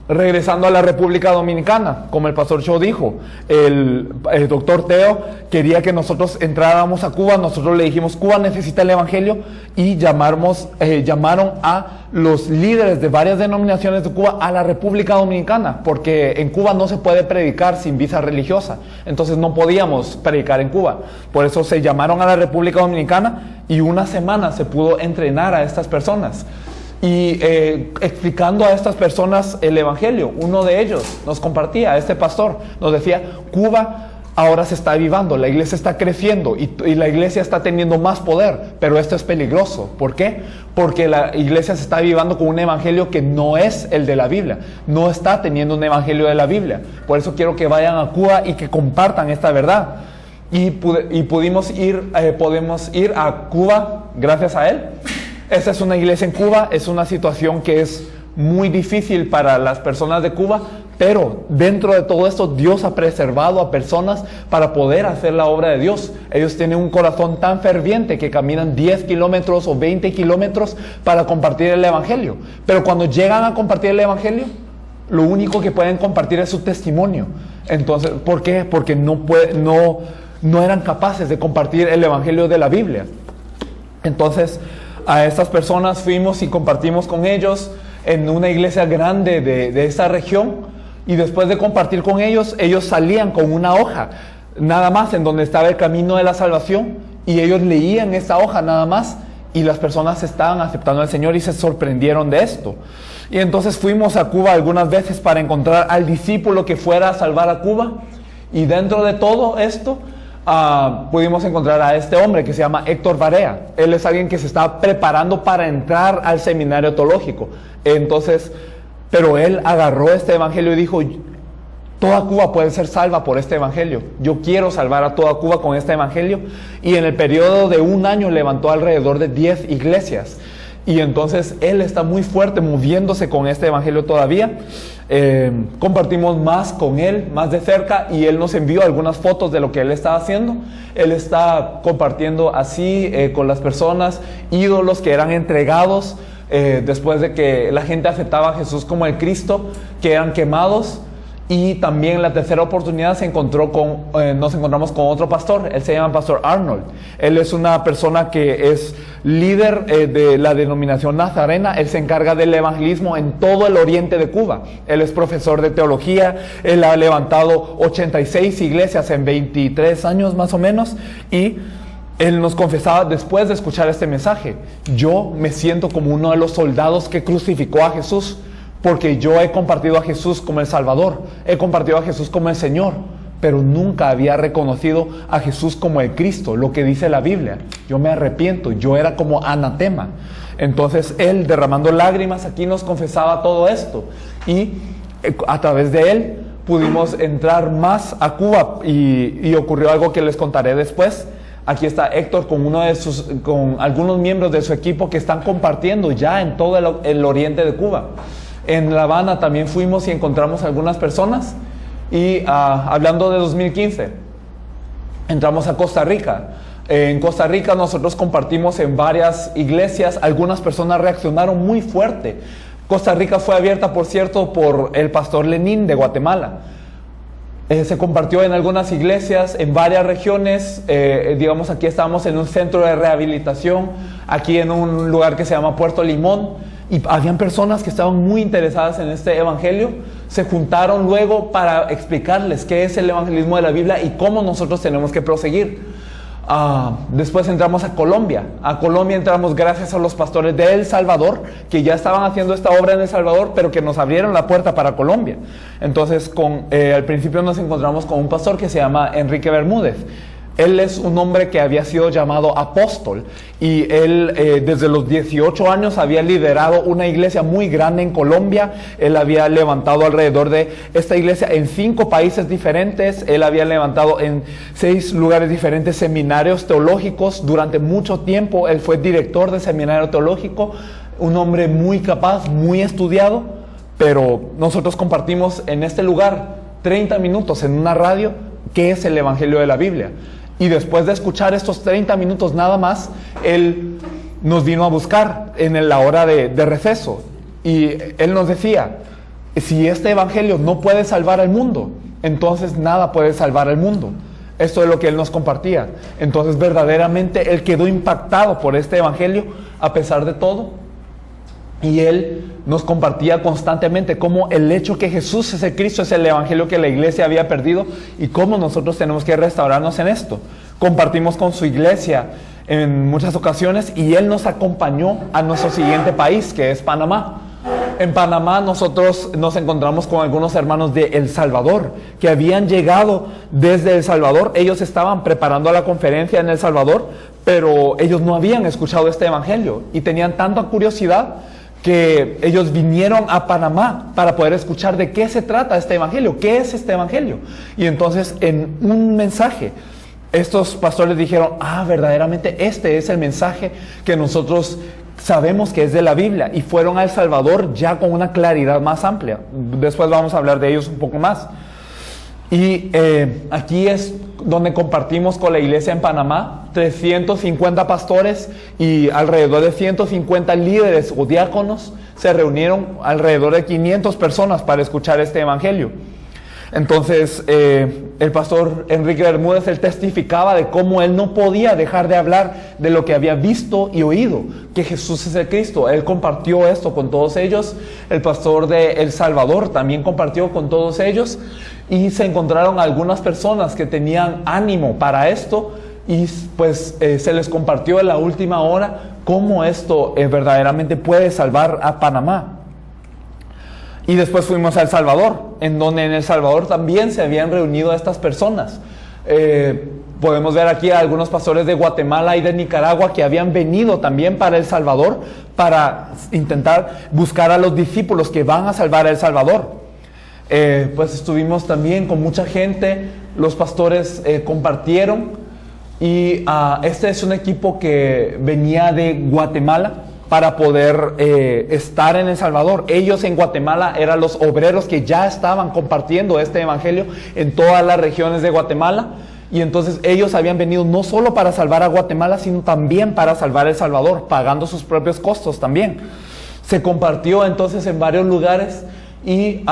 regresando a la República Dominicana, como el pastor Cho dijo, el doctor Teo quería que nosotros entráramos a Cuba. Nosotros le dijimos, Cuba necesita el evangelio, y llamaron a los líderes de varias denominaciones de Cuba a la República Dominicana, porque en Cuba no se puede predicar sin visa religiosa, entonces no podíamos predicar en Cuba. Por eso se llamaron a la República Dominicana, y una semana se pudo entrenar a estas personas. Y explicando a estas personas el evangelio, uno de ellos nos compartía, este pastor nos decía, Cuba ahora se está avivando, la iglesia está creciendo y la iglesia está teniendo más poder, pero esto es peligroso. ¿Por qué? Porque la iglesia se está avivando con un evangelio que no es el de la Biblia, no está teniendo un evangelio de la Biblia. Por eso quiero que vayan a Cuba y que compartan esta verdad. Y podemos ir a Cuba gracias a él. Esta es una iglesia en Cuba, es una situación que es muy difícil para las personas de Cuba, pero dentro de todo esto Dios ha preservado a personas para poder hacer la obra de Dios. Ellos tienen un corazón tan ferviente que caminan 10 kilómetros o 20 kilómetros para compartir el evangelio. Pero cuando llegan a compartir el evangelio, lo único que pueden compartir es su testimonio. Entonces, ¿por qué? Porque no no eran capaces de compartir el evangelio de la Biblia. Entonces, a estas personas fuimos y compartimos con ellos en una iglesia grande de esta región, y después de compartir con ellos, ellos salían con una hoja nada más en donde estaba el camino de la salvación, y ellos leían esa hoja nada más, y las personas estaban aceptando al Señor y se sorprendieron de esto. Y entonces fuimos a Cuba algunas veces para encontrar al discípulo que fuera a salvar a Cuba, y dentro de todo esto pudimos encontrar a este hombre que se llama Héctor Barea. Él es alguien que se está preparando para entrar al seminario teológico. Entonces, pero él agarró este evangelio y dijo: toda Cuba puede ser salva por este evangelio. Yo quiero salvar a toda Cuba con este evangelio. Y en el periodo de un año levantó alrededor de 10 iglesias. Y entonces él está muy fuerte moviéndose con este evangelio todavía. Compartimos más con él, más de cerca, y él nos envió algunas fotos de lo que él está haciendo. Él está compartiendo así con las personas ídolos que eran entregados después de que la gente aceptaba a Jesús como el Cristo, que eran quemados. Y también la tercera oportunidad nos encontramos con otro pastor. Él se llama Pastor Arnold. Él es una persona que es líder de la denominación nazarena. Él se encarga del evangelismo en todo el oriente de Cuba. Él es profesor de teología. Él ha levantado 86 iglesias en 23 años más o menos. Y él nos confesaba después de escuchar este mensaje: yo me siento como uno de los soldados que crucificó a Jesús, porque yo he compartido a Jesús como el Salvador, he compartido a Jesús como el Señor, pero nunca había reconocido a Jesús como el Cristo, lo que dice la Biblia. Yo me arrepiento, yo era como anatema. Entonces él, derramando lágrimas, aquí nos confesaba todo esto, y a través de él pudimos entrar más a Cuba, y ocurrió algo que les contaré después. Aquí está Héctor con algunos miembros de su equipo que están compartiendo ya en todo el oriente de Cuba. En La Habana también fuimos y encontramos algunas personas. Y hablando de 2015, entramos a Costa Rica. En Costa Rica nosotros compartimos en varias iglesias. Algunas personas reaccionaron muy fuerte. Costa Rica fue abierta, por cierto, por el pastor Lenín de Guatemala. Se compartió en algunas iglesias, en varias regiones. Digamos, aquí estamos en un centro de rehabilitación, aquí en un lugar que se llama Puerto Limón. Y habían personas que estaban muy interesadas en este evangelio. Se juntaron luego para explicarles qué es el evangelismo de la Biblia y cómo nosotros tenemos que proseguir. Después entramos a Colombia. A Colombia entramos gracias a los pastores de El Salvador, que ya estaban haciendo esta obra en El Salvador, pero que nos abrieron la puerta para Colombia. Entonces, al principio nos encontramos con un pastor que se llama Enrique Bermúdez. Él es un hombre que había sido llamado apóstol, y él desde los 18 años había liderado una iglesia muy grande en Colombia. Él había levantado alrededor de esta iglesia en 5 países diferentes. Él había levantado en 6 lugares diferentes seminarios teológicos. Durante mucho tiempo él fue director de seminario teológico, un hombre muy capaz, muy estudiado. Pero nosotros compartimos en este lugar 30 minutos en una radio qué es el evangelio de la Biblia. Y después de escuchar estos 30 minutos nada más, él nos vino a buscar en la hora de receso. Y él nos decía: si este evangelio no puede salvar al mundo, entonces nada puede salvar al mundo. Esto es lo que él nos compartía. Entonces verdaderamente él quedó impactado por este evangelio a pesar de todo. Y él nos compartía constantemente cómo el hecho que Jesús es el Cristo es el evangelio que la iglesia había perdido, y cómo nosotros tenemos que restaurarnos en esto. Compartimos con su iglesia en muchas ocasiones, y él nos acompañó a nuestro siguiente país, que es Panamá. En Panamá nosotros nos encontramos con algunos hermanos de El Salvador que habían llegado desde El Salvador. Ellos estaban preparando la conferencia en El Salvador, pero ellos no habían escuchado este evangelio y tenían tanta curiosidad que ellos vinieron a Panamá para poder escuchar de qué se trata este evangelio, qué es este evangelio. Y entonces en un mensaje estos pastores dijeron: verdaderamente este es el mensaje que nosotros sabemos que es de la Biblia, y fueron a El Salvador ya con una claridad más amplia. Después vamos a hablar de ellos un poco más. Y aquí es donde compartimos con la iglesia en Panamá. 350 pastores y alrededor de 150 líderes o diáconos se reunieron, alrededor de 500 personas, para escuchar este evangelio. Entonces, el pastor Enrique Bermúdez, él testificaba de cómo él no podía dejar de hablar de lo que había visto y oído, que Jesús es el Cristo. Él compartió esto con todos ellos. El pastor de El Salvador también compartió con todos ellos, y se encontraron algunas personas que tenían ánimo para esto, y pues se les compartió en la última hora cómo esto verdaderamente puede salvar a Panamá. Y después fuimos a El Salvador, en donde en El Salvador también se habían reunido estas personas. Podemos ver aquí a algunos pastores de Guatemala y de Nicaragua que habían venido también para El Salvador para intentar buscar a los discípulos que van a salvar a El Salvador. Pues estuvimos también con mucha gente, los pastores compartieron, y este es un equipo que venía de Guatemala para poder estar en El Salvador. Ellos en Guatemala eran los obreros que ya estaban compartiendo este evangelio en todas las regiones de Guatemala, y entonces ellos habían venido no solo para salvar a Guatemala, sino también para salvar El Salvador, pagando sus propios costos también. Se compartió entonces en varios lugares, y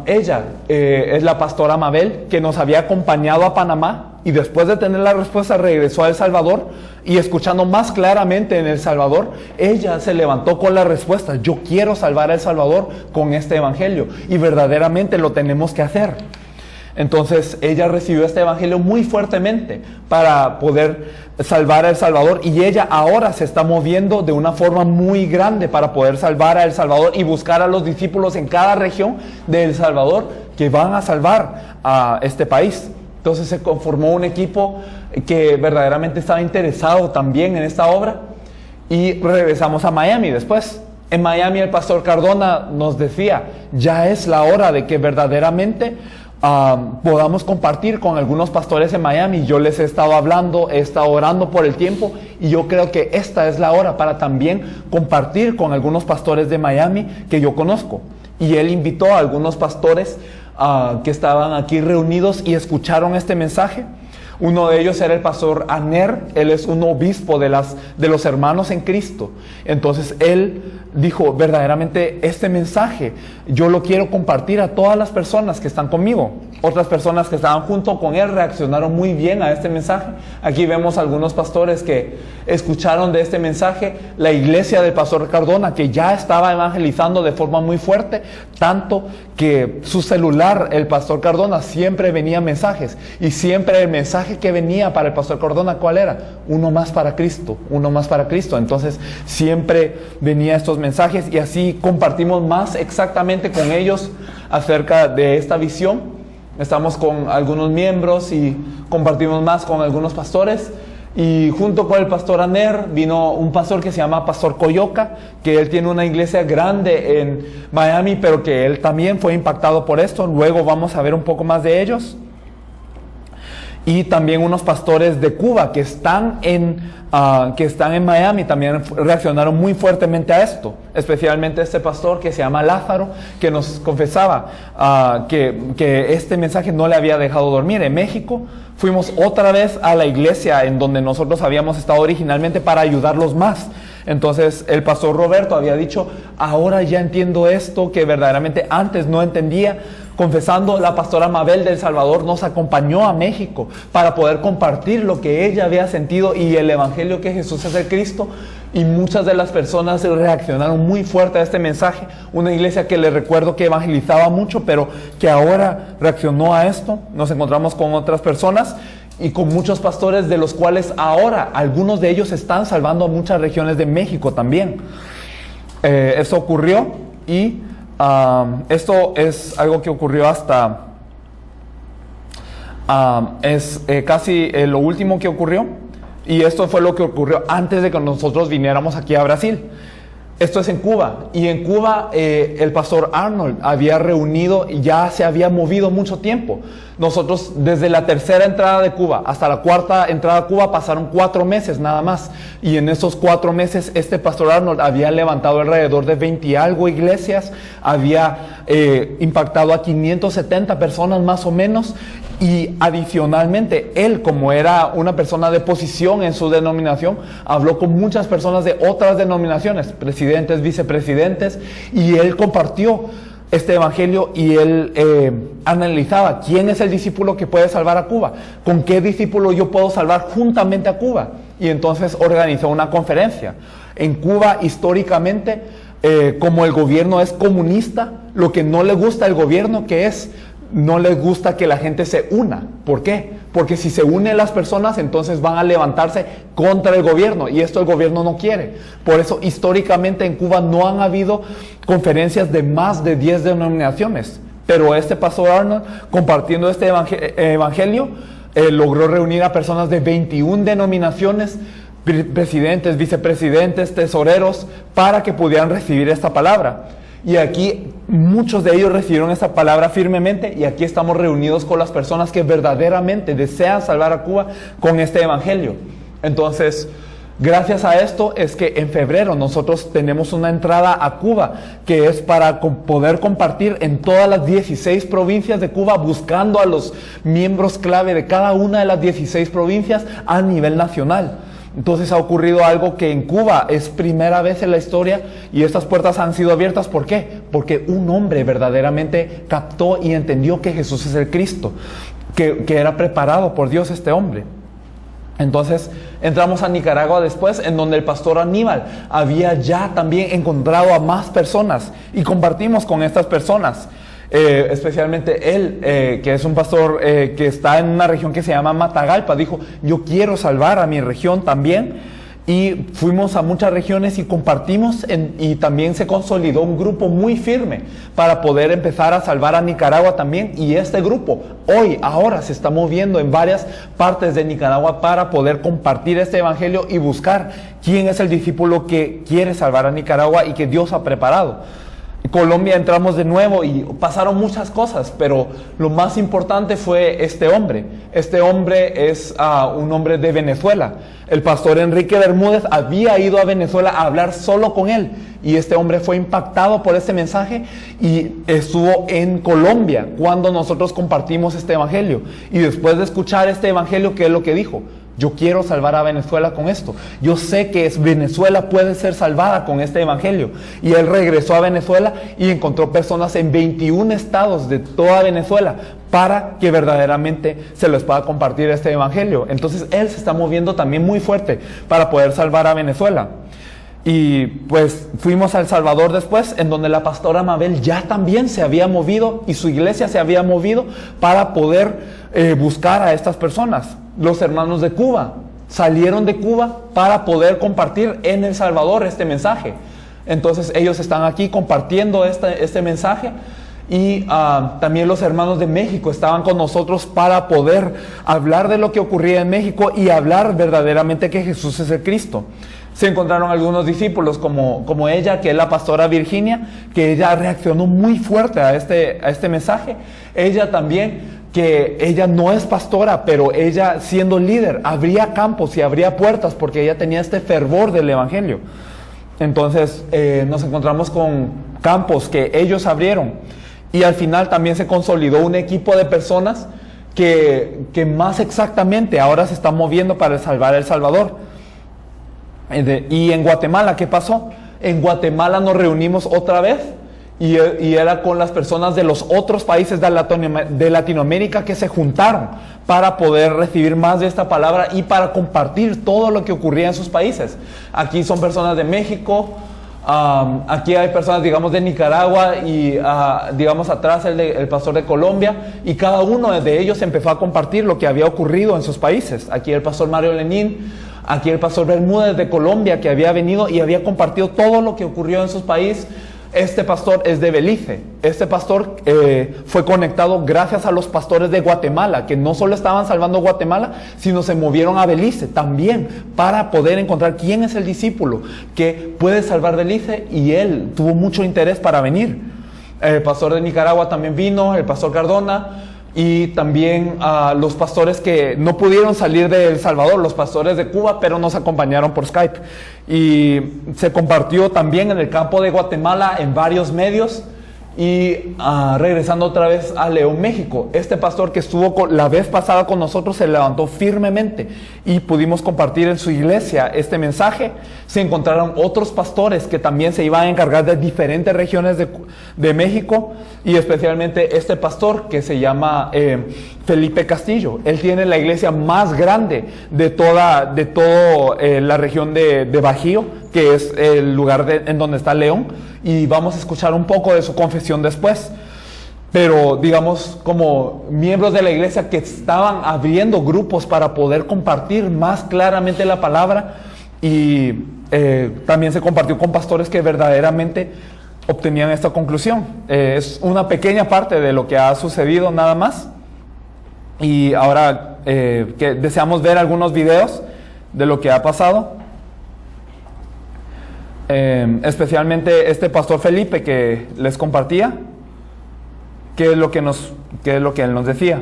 ella es la pastora Mabel, que nos había acompañado a Panamá, y después de tener la respuesta regresó a El Salvador, y escuchando más claramente en El Salvador, ella se levantó con la respuesta: yo quiero salvar a El Salvador con este evangelio, y verdaderamente lo tenemos que hacer. Entonces ella recibió este evangelio muy fuertemente para poder salvar a El Salvador, y ella ahora se está moviendo de una forma muy grande para poder salvar a El Salvador y buscar a los discípulos en cada región de El Salvador que van a salvar a este país. Entonces se conformó un equipo que verdaderamente estaba interesado también en esta obra, y regresamos a Miami después. En Miami el pastor Cardona nos decía: ya es la hora de que verdaderamente podamos compartir con algunos pastores en Miami. Yo les he estado hablando, he estado orando por el tiempo, y yo creo que esta es la hora para también compartir con algunos pastores de Miami que yo conozco. Y él invitó a algunos pastores que estaban aquí reunidos y escucharon este mensaje. Uno de ellos era el pastor Aner. Él es un obispo de los hermanos en Cristo. Entonces él dijo: verdaderamente este mensaje yo lo quiero compartir a todas las personas que están conmigo. Otras personas que estaban junto con él reaccionaron muy bien a este mensaje. Aquí vemos algunos pastores que escucharon de este mensaje. La iglesia del pastor Cardona, que ya estaba evangelizando de forma muy fuerte, tanto que su celular, el pastor Cardona, siempre venía mensajes, y siempre el mensaje que venía para el pastor Cardona, ¿cuál era? Uno más para Cristo, uno más para Cristo. Entonces siempre venía estos mensajes, y así compartimos más exactamente con ellos acerca de esta visión. Estamos con algunos miembros y compartimos más con algunos pastores. Y junto con el pastor Aner vino un pastor que se llama Pastor Coyoca, que él tiene una iglesia grande en Miami, pero que él también fue impactado por esto. Luego vamos a ver un poco más de ellos. Y también unos pastores de Cuba que están en Miami también reaccionaron muy fuertemente a esto. Especialmente este pastor que se llama Lázaro, que nos confesaba que este mensaje no le había dejado dormir. En México fuimos otra vez a la iglesia en donde nosotros habíamos estado originalmente para ayudarlos más. Entonces el pastor Roberto había dicho: ahora ya entiendo esto que verdaderamente antes no entendía. Confesando, la pastora Mabel de El Salvador nos acompañó a México para poder compartir lo que ella había sentido y el evangelio que Jesús es el Cristo, y muchas de las personas reaccionaron muy fuerte a este mensaje. Una iglesia que les recuerdo que evangelizaba mucho, pero que ahora reaccionó a esto. Nos encontramos con otras personas y con muchos pastores, de los cuales ahora algunos de ellos están salvando a muchas regiones de México también. Eso ocurrió, y esto es algo que ocurrió hasta casi lo último que ocurrió, y esto fue lo que ocurrió antes de que nosotros viniéramos aquí a Brasil. Esto es en Cuba, y en Cuba el pastor Arnold había reunido y ya se había movido mucho tiempo. Nosotros desde la tercera entrada de Cuba hasta la cuarta entrada a Cuba pasaron 4 meses nada más, y en esos 4 meses este pastor Arnold había levantado alrededor de 20 y algo iglesias, había impactado a 570 personas más o menos, y adicionalmente él, como era una persona de posición en su denominación, habló con muchas personas de otras denominaciones, presidentes, vicepresidentes, y él compartió este evangelio y él analizaba quién es el discípulo que puede salvar a Cuba, con qué discípulo yo puedo salvar juntamente a Cuba. Y entonces organizó una conferencia. En Cuba, históricamente, como el gobierno es comunista, lo que no le gusta al gobierno no les gusta que la gente se una. ¿Por qué? Porque si se unen las personas, entonces van a levantarse contra el gobierno, y esto el gobierno no quiere. Por eso, históricamente en Cuba no han habido conferencias de más de 10 denominaciones. Pero este pastor Arnold, compartiendo este evangelio, logró reunir a personas de 21 denominaciones, presidentes, vicepresidentes, tesoreros, para que pudieran recibir esta palabra. Y aquí muchos de ellos recibieron esta palabra firmemente, y aquí estamos reunidos con las personas que verdaderamente desean salvar a Cuba con este evangelio. Entonces, gracias a esto es que en febrero nosotros tenemos una entrada a Cuba, que es para poder compartir en todas las 16 provincias de Cuba, buscando a los miembros clave de cada una de las 16 provincias a nivel nacional. Entonces ha ocurrido algo que en Cuba es primera vez en la historia, y estas puertas han sido abiertas. ¿Por qué? Porque un hombre verdaderamente captó y entendió que Jesús es el Cristo, que era preparado por Dios este hombre. Entonces entramos a Nicaragua después, en donde el pastor Aníbal había ya también encontrado a más personas, y compartimos con estas personas. Especialmente él, que es un pastor que está en una región que se llama Matagalpa, dijo: yo quiero salvar a mi región también. Y fuimos a muchas regiones y compartimos, y también se consolidó un grupo muy firme para poder empezar a salvar a Nicaragua también. Y este grupo ahora se está moviendo en varias partes de Nicaragua para poder compartir este evangelio y buscar quién es el discípulo que quiere salvar a Nicaragua y que Dios ha preparado. En Colombia entramos de nuevo y pasaron muchas cosas, pero lo más importante fue este hombre. Este hombre es un hombre de Venezuela. El pastor Enrique Bermúdez había ido a Venezuela a hablar solo con él, y este hombre fue impactado por este mensaje y estuvo en Colombia cuando nosotros compartimos este evangelio. Y después de escuchar este evangelio, ¿qué es lo que dijo? Yo quiero salvar a Venezuela con esto. Yo sé que Venezuela puede ser salvada con este evangelio. Y él regresó a Venezuela y encontró personas en 21 estados de toda Venezuela para que verdaderamente se les pueda compartir este evangelio. Entonces él se está moviendo también muy fuerte para poder salvar a Venezuela. Y pues fuimos a El Salvador después, en donde la pastora Mabel ya también se había movido, y su iglesia se había movido para poder buscar a estas personas. Los hermanos de Cuba salieron de Cuba para poder compartir en El Salvador este mensaje. Entonces ellos están aquí compartiendo este mensaje. Y también los hermanos de México estaban con nosotros para poder hablar de lo que ocurría en México y hablar verdaderamente que Jesús es el Cristo. Se encontraron algunos discípulos como ella, que es la pastora Virginia, que ella reaccionó muy fuerte a este mensaje. Ella también, que ella no es pastora, pero ella, siendo líder, abría campos y abría puertas porque ella tenía este fervor del evangelio. Entonces nos encontramos con campos que ellos abrieron, y al final también se consolidó un equipo de personas que más exactamente ahora se están moviendo para salvar El Salvador. Y en Guatemala, ¿qué pasó? En Guatemala nos reunimos otra vez, y era con las personas de los otros países de Latinoamérica que se juntaron para poder recibir más de esta palabra y para compartir todo lo que ocurría en sus países. Aquí son personas de México, aquí hay personas, digamos, de Nicaragua, y digamos atrás el pastor de Colombia, y cada uno de ellos empezó a compartir lo que había ocurrido en sus países. Aquí el pastor Mario Lenín, aquí el pastor Bermúdez de Colombia, que había venido y había compartido todo lo que ocurrió en sus países. Este pastor es de Belice. Este pastor fue conectado gracias a los pastores de Guatemala, que no solo estaban salvando Guatemala, sino se movieron a Belice también para poder encontrar quién es el discípulo que puede salvar Belice, y él tuvo mucho interés para venir. El pastor de Nicaragua también vino, el pastor Cardona, y también los pastores que no pudieron salir de El Salvador, los pastores de Cuba, pero nos acompañaron por Skype. Y se compartió también en el campo de Guatemala en varios medios, Y regresando otra vez a León, México, este pastor que estuvo la vez pasada con nosotros se levantó firmemente y pudimos compartir en su iglesia este mensaje. Se encontraron otros pastores que también se iban a encargar de diferentes regiones de México, y especialmente este pastor que se llama Felipe Castillo. Él tiene la iglesia más grande de toda la región de Bajío, que es el lugar en donde está León. Y vamos a escuchar un poco de su confesión después. Pero digamos, como miembros de la iglesia que estaban abriendo grupos para poder compartir más claramente la palabra, y también se compartió con pastores que verdaderamente obtenían esta conclusión. Es una pequeña parte de lo que ha sucedido nada más. Y ahora que deseamos ver algunos videos de lo que ha pasado. Especialmente este pastor Felipe que les compartía qué es lo que él nos decía.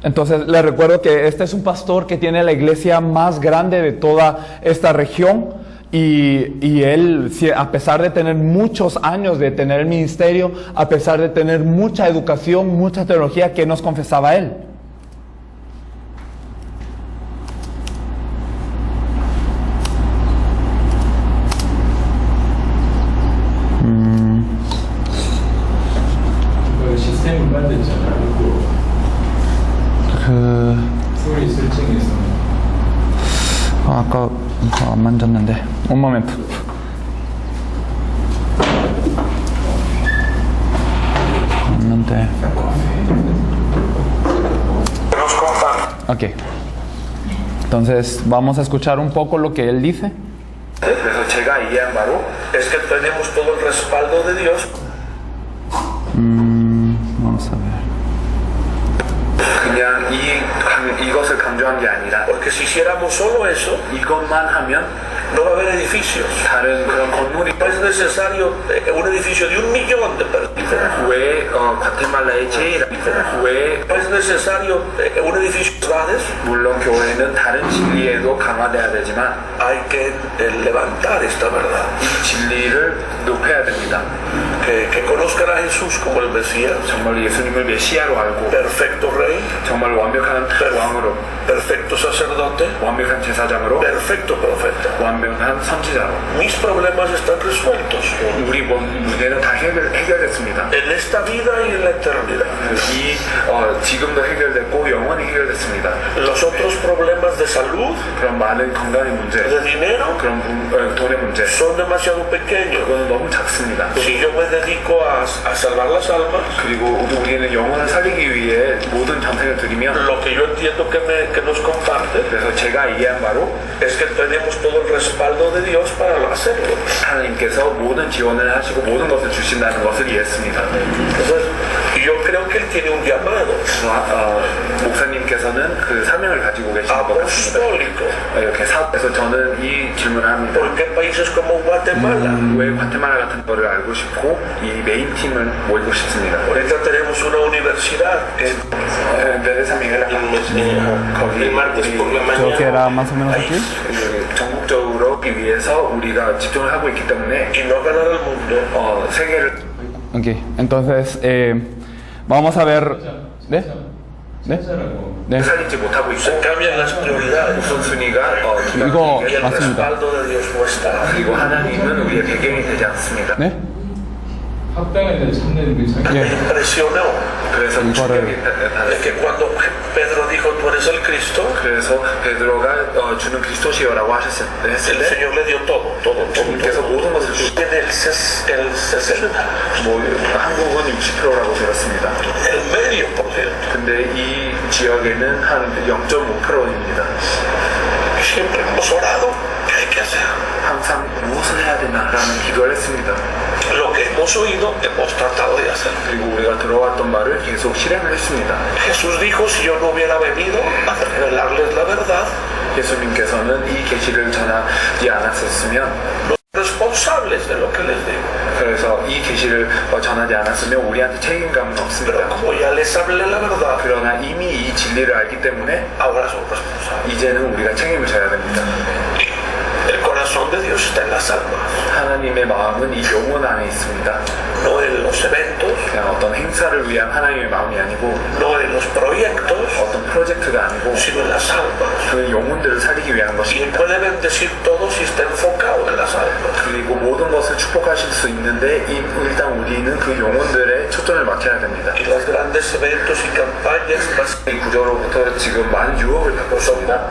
Entonces les recuerdo que este es un pastor que tiene la iglesia más grande de toda esta región, y él, a pesar de tener muchos años de tener el ministerio, a pesar de tener mucha educación, mucha teología, ¿qué nos confesaba él? 소리 설정에서 아까 안 만졌는데. Un momento. 맞는데. Ok. Entonces vamos a escuchar un poco lo que él dice. 그래서 제가 이해한 바로 es que tenemos todo el respaldo de Dios. Vamos a ver. 그냥 이것을 강조한 게 아니라 porque si hiciéramos solo eso 이것만 하면 no va a haber edificios 다른 그런 건물이 es necesario un edificio de 1,000,000 de personas 왜 과테말라의 제일 왜 es necesario un edificio de ciudades 물론 교회는 다른 진리에도 강화돼야 되지만 hay que levantar esta verdad 이 진리를 높여야 됩니다 que conozcan a Jesús como el Mesías 정말 예수님을 메시아로 알고 perfecto rey 정말 완벽한 왕으로 perfecto sacerdote 완벽한 제사장으로 perfecto profeta 완벽한 선지자로 mis problemas están resueltos 우리 문제는 다 해결됐습니다 en esta vida y en la eternidad 이 지금도 해결됐고 영원히 해결됐습니다 los otros problemas de salud 그런 많은 건강의 문제 de dinero 그런 돈의 문제 son demasiado pequeños 그건 너무 작습니다 si yo me dedico a salvar las almas 그리고 우리는 영혼을 살리기 위해 모든 전생을 드리면 lo que yo entiendo que nos comparte 그래서 제가 이해한 바로 es que tenemos todo el respaldo de Dios para hacerlo 하나님께서 모든 지원을 하시고 모든 것을 주신다는 것을 이해했습니다 entonces yo creo que él tiene un llamado 목사님께서는 그 사명을 가지고 계신 것 같습니다 이렇게 그래서 저는 이 질문을 합니다 ¿por qué países como Guatemala? 왜 과테말라 같은 거를 알고 싶고 이 메인 팀을 모이고 싶습니다 ahorita tenemos una universidad de San Miguel 거기 Creo que era más o menos aquí. 전국적으로 기 위해서 우리가 집중을 하고 있기 때문에 y no ganar el mundo 세계를 Ok, entonces vamos a ver. ¿De? ¿De? 살리지 못하고 있고 cambian las prioridades 우선순위가 이거 y el 맞습니다. respaldo de Dios no está 그리고 하나님은 우리의 배경이 되지 않습니다 네? 합당에 대해 찾는 그 자기 예. impresionó 그래서 충격이 que cuando Pedro dijo tú eres el Cristo 그래서 베드로가 주는 그리스도시여라고 하셨을 때 el Señor le dio todo 주님께서 모든 것을 주시고 el 60 뭐 한국은 60%라고 들었습니다 el medio por ciento 근데 이 지역에는 한 0.5%입니다 siempre hemos orado ¿qué hay que hacer? 항상 무엇을 해야 되나라는 기도를 했습니다 lo que hemos oído hemos tratado de hacer 그리고 우리가 들어왔던 말을 계속 실행을 했습니다 Jesús dijo si yo no hubiera venido a revelarles la verdad 예수님께서는 이 계시를 전하지 않았었으면 responsables de lo que les digo 그래서 이 계시를 전하지 않았으면 우리한테 책임감은 없습니다 pero como ya les hablé la verdad 그러나 이미 이 진리를 알기 때문에 ahora son responsables 이제는 우리가 책임을 져야 됩니다 El corazón de Dios está en las almas. 하나님 하나님의 마음은 이 영혼 안에 있습니다. no en los eventos, 그냥 어떤 행사를 위한 하나님의 마음이 아니고 no en los proyectos, 어떤 프로젝트가 아니고 sino en las almas. 그 영혼들을 살리기 위한 Y 것입니다. puede bendecir todo si está enfocado en las almas. 그리고 모든 것을 축복하실 수 있는데 일단 우리는 그 영혼들에 초점을 맞춰야 됩니다. Y los grandes eventos y campañas más 이 구조로부터 지금 많은 유혹을 받고 있습니다.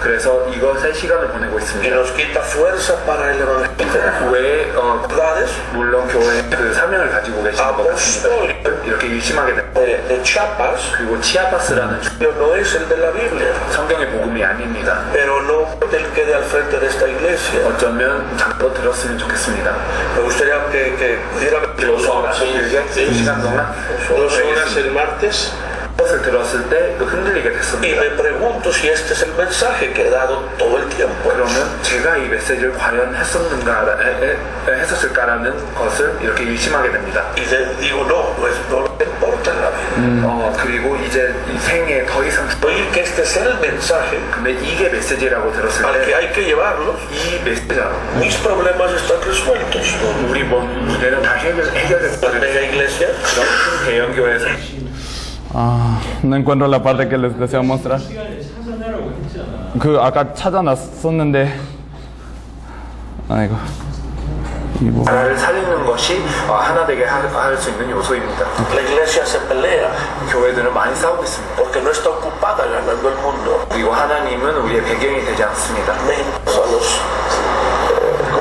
그래서 이것에 시간을 보내고 que 있습니다. nos quita fuerza para el evangelio. 왜 Verdades 물론 교회 그 사명을 가지고 계시는 것 같습니다. 이렇게 의심하게 됩니다. de Chiapas, 그리고 치아파스라는 pero no es el de la Biblia, 성경의 복음이 아닙니다. pero no del que de al frente de esta iglesia. 어쩌면 잠깐 들었으면 좋겠습니다. Me gustaría que pudiera 길게 2시간 동안 2 horas el martes. 것을 들었을 때 흔들리게 Y 됐습니다. me pregunto si este es el mensaje que he dado todo el tiempo. 그러면 제가 이 메시지를 과연 했었을까라는 것을 이렇게 의심하게 됩니다. Y digo, no, pues no me importa la vida. 그리고 이제 이 생에 더 이상 Oír que este es el mensaje 근데 이게 메시지라고 들었을 al que 때 hay que llevarlos, 이 메시지로 mis problemas están resueltos. 우리 문제는 다 La 해결됐어요. mega iglesia, 그런 큰 대형교회에서 no encuentro la parte que les deseo mostrar. 그 아까 찾아놨었는데 아이고 이거 나라를 살리는 것이 하나 되게 할 수 있는 요소입니다. la iglesia se pelea 교회들은 많이 싸우고 있습니다. porque no está ocupada ganando el mundo. 그리고 하나님은 우리의 배경이 되지 않습니다.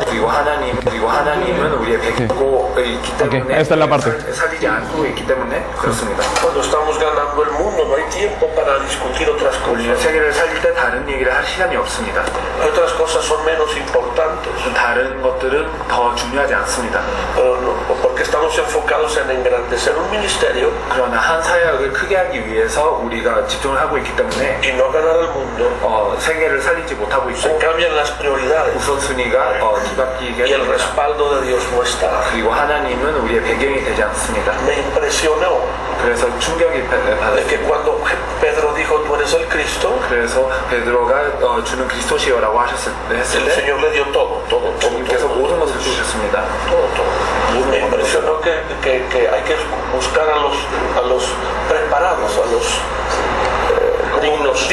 그리고 하나님은 우리의 배경이고 있기 때문에 esta es la parte. 살리지 않고 있기 때문에 그렇습니다. Cuando estamos ganando el mundo no hay tiempo para discutir otras 우리는 cosas. 세계를 살릴 때 다른 얘기를 할 시간이 없습니다. Otras cosas son menos importantes, 다른 것들은 더 중요하지 않습니다. pero porque estamos enfocados en engrandecer un ministerio 그러나 한 사역을 크게 하기 위해서 우리가 집중을 하고 있기 때문에 y no ganar el mundo. 세계를 살리지 못하고 Se 있고 cambian las prioridades 우선순위가 뒤바뀌게 y el 됩니다. respaldo de Dios no está. 그리고 하나님은 우리의 배경이 되지 않습니다. Me impresionó 그래서 충격이 de 받았어요. que cuando Pedro dijo tú eres el Cristo, 그래서 베드로가 주는 그리스도시여라고 했을 el 때 Señor le dio todo. 주님께서 모든 것을 주셨습니다. Me impresionó que hay que buscar a los preparados, a los dignos.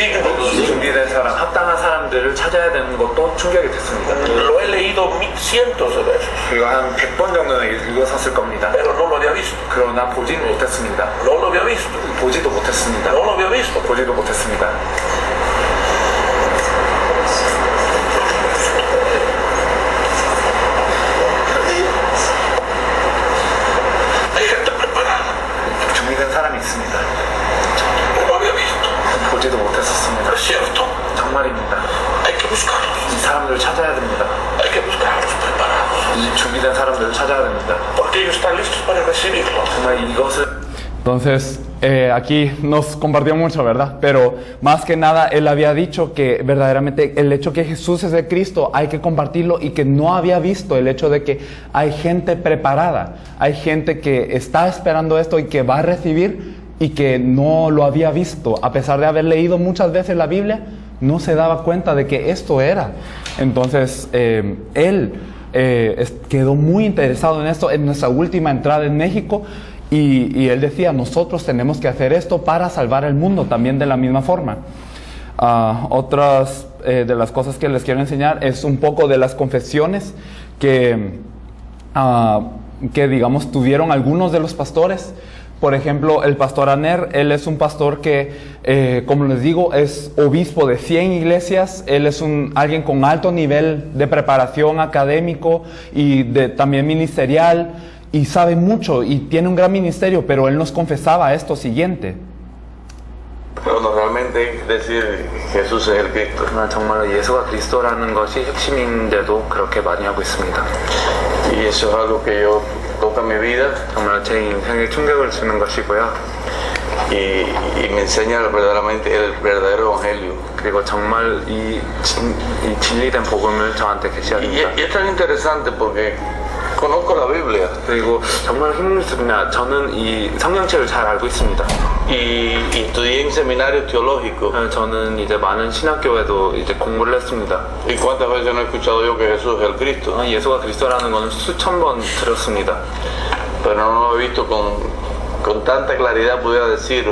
준비된 사람, 합당한 사람들을 찾아야 되는 것도 충격이 됐습니다. Lo he leído cientos de veces, 그리고 한 100번 정도는 읽었었을 겁니다. pero no lo había visto. 그러나 보지는 못했습니다. No lo había visto. 보지도 못했습니다. No lo había visto. 보지도 못했습니다. Hay gente preparada. 준비된 사람이 있습니다. No lo había visto. 보지도 못했었습니다. Es cierto. 정말입니다. Hay que buscarlos. 이 사람들을 찾아야 됩니다. Hay que buscar a los preparados. 이 준비된 사람들을 찾아야 됩니다. Porque ellos están listos para recibirlo. 정말 이것을 Entonces, aquí nos compartió mucho, ¿verdad? Pero más que nada, él había dicho que verdaderamente el hecho que Jesús es el Cristo hay que compartirlo y que no había visto el hecho de que hay gente preparada, hay gente que está esperando esto y que va a recibir y que no lo había visto. A pesar de haber leído muchas veces la Biblia, no se daba cuenta de que esto era. Entonces, él quedó muy interesado en esto en nuestra última entrada en México. Y él decía, nosotros tenemos que hacer esto para salvar el mundo también de la misma forma. Otras de las cosas que les quiero enseñar es un poco de las confesiones que digamos tuvieron algunos de los pastores. Por ejemplo, el pastor Aner, él es un pastor que, como les digo, es obispo de 100 iglesias. Él es alguien con alto nivel de preparación académico y también ministerial. Y sabe mucho y tiene un gran ministerio, pero él nos confesaba esto siguiente. Bueno, realmente decir Jesús es el Cristo. 정말 예수가 그리스도라는 것이 핵심인데도 그렇게 많이 하고 있습니다. Y eso es algo que yo toca mi vida 정말 제 인생에 충격을 주는 것이고요. y me enseña verdaderamente el verdadero evangelio. 그리고 정말 이 진리된 복음을 저한테 Y 계시합니다. es tan interesante porque Conozco la Biblia. 그리고 정말 힘듭니다. 저는 이 성경책을 잘 알고 있습니다. Y estudié en seminario teológico. 저는 이제 많은 신학교에도 이제 공부를 했습니다. ¿Y cuántas veces no he escuchado yo que Jesús es el Cristo? 예수가 그리스도라는 것은 수천 번 들었습니다. Pero no lo he visto con tanta claridad, pudiera decir,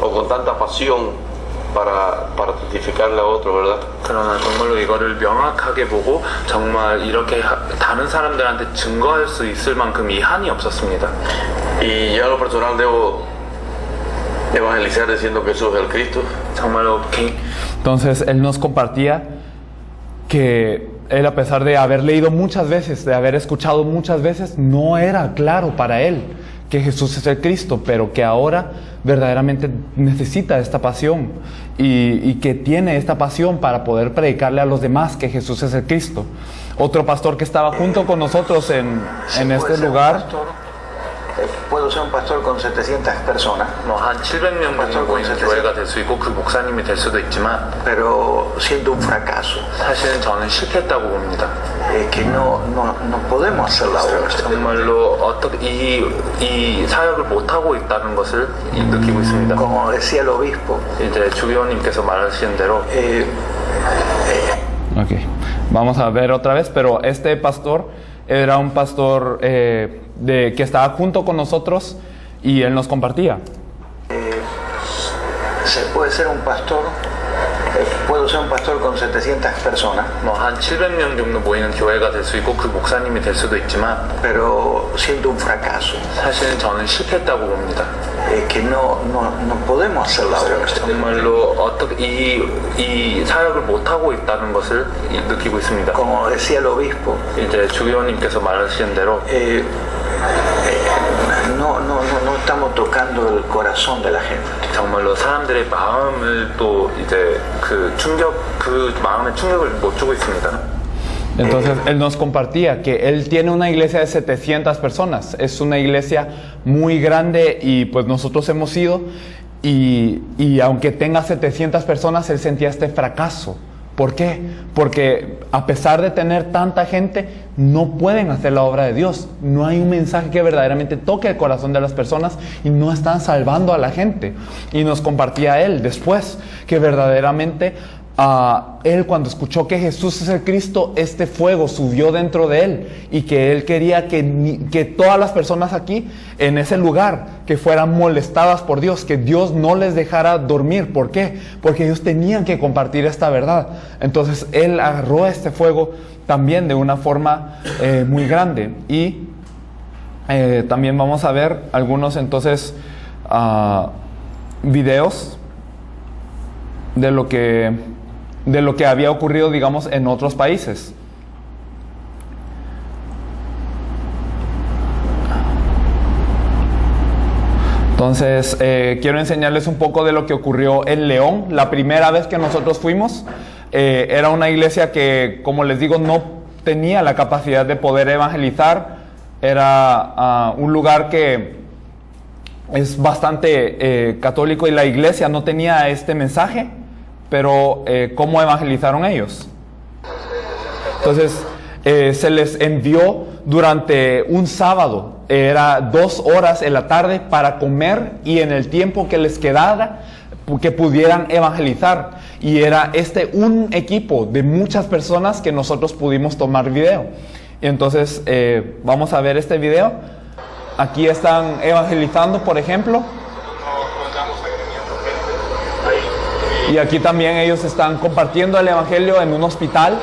o con tanta pasión para testificarle a otro, ¿verdad? 그러나 정말로 이거를 명확하게 보고 정말 이렇게 다른 사람들한테 증거할 수 있을 만큼 이 한이 없었습니다. Y yo en lo personal debo evangelizar diciendo que Jesús es el Cristo. 정말로 Entonces él nos compartía que él, a pesar de haber leído muchas veces, de haber escuchado muchas veces, no era claro para él que Jesús es el Cristo, pero que ahora verdaderamente necesita esta pasión y que tiene esta pasión para poder predicarle a los demás que Jesús es el Cristo. Otro pastor que estaba junto con nosotros en este lugar. Puedo ser un pastor con 700 personas. 한 700명 정도 모이는 교회가 될 수 있고 그 목사님이 될 수도 있지만, pero siento un fracaso. 사실은 저는 실패했다고 봅니다. Que no podemos hacer la obra. 정말로 어떻게 이 사역을 못 하고 있다는 것을 느끼고 있습니다. Como decía el obispo. 이제 주교님께서 말하신 대로. Okay, vamos a ver otra vez, pero este pastor era un pastor que estaba junto con nosotros y él nos compartía. Se puede ser un pastor, puedo ser un pastor con 700 personas. 한 700명 정도 모이는 교회가 될 수 있고 그 목사님이 될 수도 있지만, pero siento un fracaso. 사실은 저는 실패했다고 봅니다. Que no podemos hacer la obra. 정말로 어떻게 이 사역을 못 하고 있다는 것을 느끼고 있습니다. Como decía el obispo. 이제 주교님께서 말하신 대로. No estamos tocando el corazón de la gente. 정말로 사람들의 마음을 또 이제 그 마음의 충격을 못 주고 있습니다. Entonces él nos compartía que él tiene una iglesia de 700 personas, es una iglesia muy grande y pues nosotros hemos ido y aunque tenga 700 personas él sentía este fracaso. ¿Por qué? Porque a pesar de tener tanta gente, no pueden hacer la obra de Dios. No hay un mensaje que verdaderamente toque el corazón de las personas y no están salvando a la gente. Y nos compartía él después que verdaderamente él, cuando escuchó que Jesús es el Cristo, este fuego subió dentro de él y que él quería que todas las personas aquí en ese lugar que fueran molestadas por Dios, que Dios no les dejara dormir. ¿Por qué? Porque ellos tenían que compartir esta verdad. Entonces él agarró este fuego también de una forma muy grande. Y también vamos a ver algunos entonces videos de lo que había ocurrido, digamos, en otros países. Entonces, quiero enseñarles un poco de lo que ocurrió en León. La primera vez que nosotros fuimos, era una iglesia que, como les digo, no tenía la capacidad de poder evangelizar. Era un lugar que es bastante católico y la iglesia no tenía este mensaje. Pero, ¿cómo evangelizaron ellos? Entonces, se les envió durante un sábado, era 2 horas en la tarde para comer y en el tiempo que les quedara, que pudieran evangelizar. Y era un equipo de muchas personas que nosotros pudimos tomar video. Y entonces, vamos a ver este video. Aquí están evangelizando, por ejemplo. Y aquí también ellos están compartiendo el evangelio en un hospital.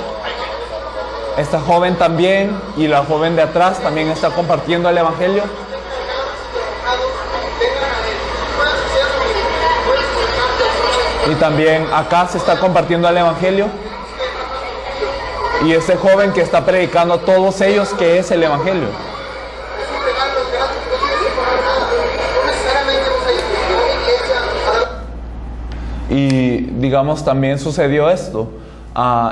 Esta joven también y la joven de atrás también está compartiendo el evangelio. Y también acá se está compartiendo el evangelio. Y ese joven que está predicando a todos ellos que es el evangelio. Y digamos también sucedió esto.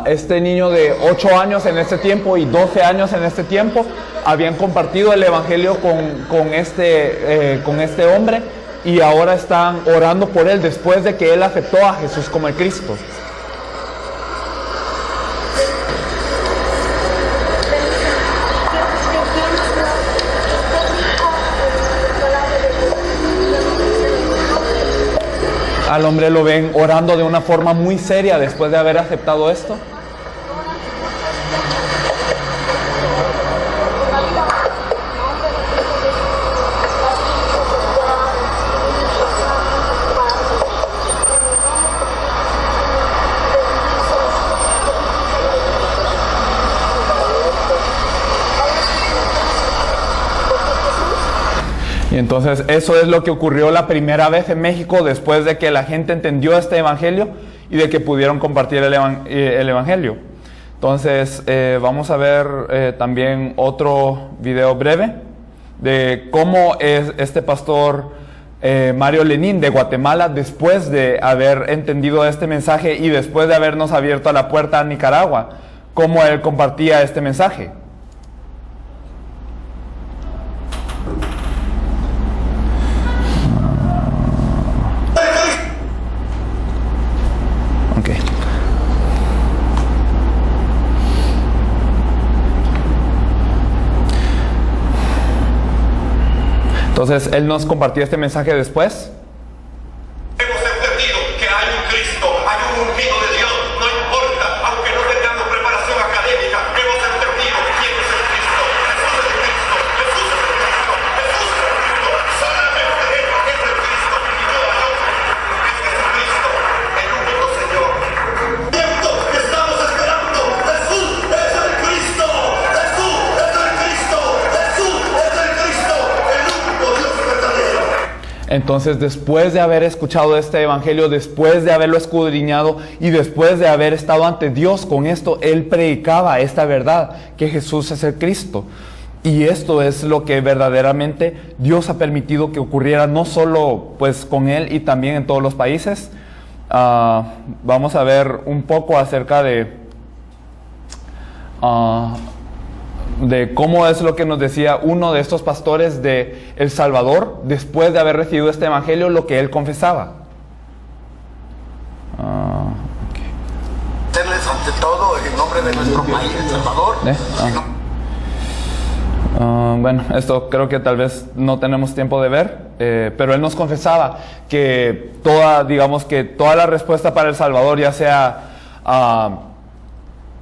Este niño de 8 años en este tiempo y 12 años en este tiempo habían compartido el evangelio con este hombre y ahora están orando por él después de que él aceptó a Jesús como el Cristo. al hombre lo ven orando de una forma muy seria después de haber aceptado esto. Y entonces eso es lo que ocurrió la primera vez en México después de que la gente entendió este evangelio y de que pudieron compartir el evangelio. Entonces vamos a ver también otro video breve de cómo es este pastor Mario Lenín de Guatemala, después de haber entendido este mensaje y después de habernos abierto la puerta a Nicaragua, cómo él compartía este mensaje. Entonces, él nos compartió este mensaje después. Hemos entendido que hay un Cristo, hay un ungido de Dios, no importa, aunque no tengamos preparación académica, hemos entendido quién es el Cristo. Jesús es el Cristo, Jesús es el Cristo, Jesús es el Cristo, solamente Él es el Cristo, y no hay otro. Es Jesucristo, el único Señor. Tiempo que estamos esperando, Jesús es el Cristo, Jesús es el Cristo, Jesús es el Cristo, el único Dios verdadero. Entonces, después de haber escuchado este evangelio, después de haberlo escudriñado y después de haber estado ante Dios con esto, él predicaba esta verdad, que Jesús es el Cristo. Y esto es lo que verdaderamente Dios ha permitido que ocurriera, no solo pues con él y también en todos los países. Vamos a ver un poco acerca de cómo es lo que nos decía uno de estos pastores de El Salvador después de haber recibido este evangelio, lo que él confesaba. Hacerles ante todo en nombre de nuestro país, El Salvador. Bueno, esto creo que tal vez no tenemos tiempo de ver, pero él nos confesaba que toda la respuesta para El Salvador, ya sea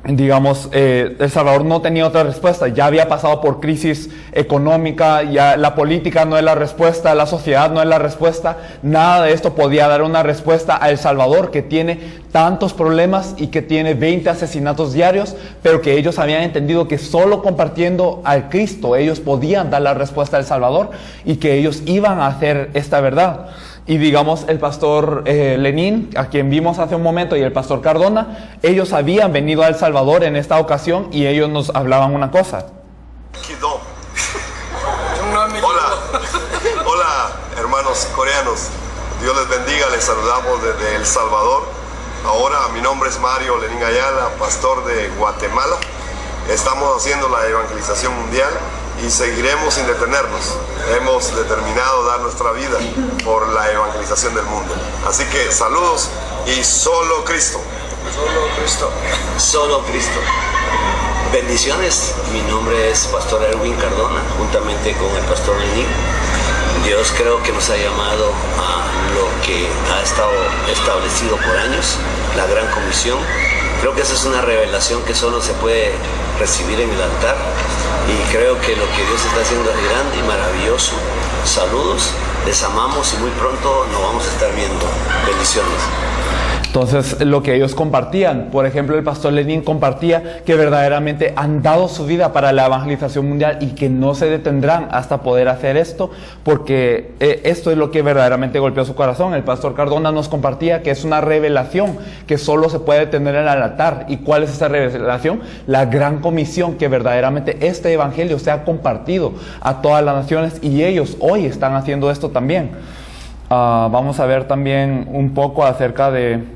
El Salvador no tenía otra respuesta, ya había pasado por crisis económica, ya la política no es la respuesta, la sociedad no es la respuesta, nada de esto podía dar una respuesta a El Salvador, que tiene tantos problemas y que tiene 20 asesinatos diarios, pero que ellos habían entendido que solo compartiendo al Cristo ellos podían dar la respuesta a El Salvador y que ellos iban a hacer esta verdad. Y el pastor Lenín, a quien vimos hace un momento, y el pastor Cardona, ellos habían venido a El Salvador en esta ocasión y ellos nos hablaban una cosa. Hola hermanos coreanos, Dios les bendiga, les saludamos desde El Salvador. Ahora mi nombre es Mario Lenín Ayala, pastor de Guatemala. Estamos haciendo la evangelización mundial y seguiremos sin detenernos. Hemos determinado dar nuestra vida por la evangelización del mundo. Así que saludos y solo Cristo. Solo Cristo. Solo Cristo. Bendiciones. Mi nombre es Pastor Erwin Cardona, juntamente con el Pastor Lenín. Dios creo que nos ha llamado a lo que ha estado establecido por años, la Gran Comisión. Creo que esa es una revelación que solo se puede recibir en el altar y creo que lo que Dios está haciendo es grande y maravilloso. Saludos, les amamos y muy pronto nos vamos a estar viendo. Bendiciones. Entonces, lo que ellos compartían, por ejemplo, el pastor Lenín compartía que verdaderamente han dado su vida para la evangelización mundial y que no se detendrán hasta poder hacer esto, porque esto es lo que verdaderamente golpeó su corazón. El pastor Cardona nos compartía que es una revelación que solo se puede tener en el altar. ¿Y cuál es esa revelación? La gran comisión, que verdaderamente este evangelio se ha compartido a todas las naciones y ellos hoy están haciendo esto también. Vamos a ver también un poco acerca de...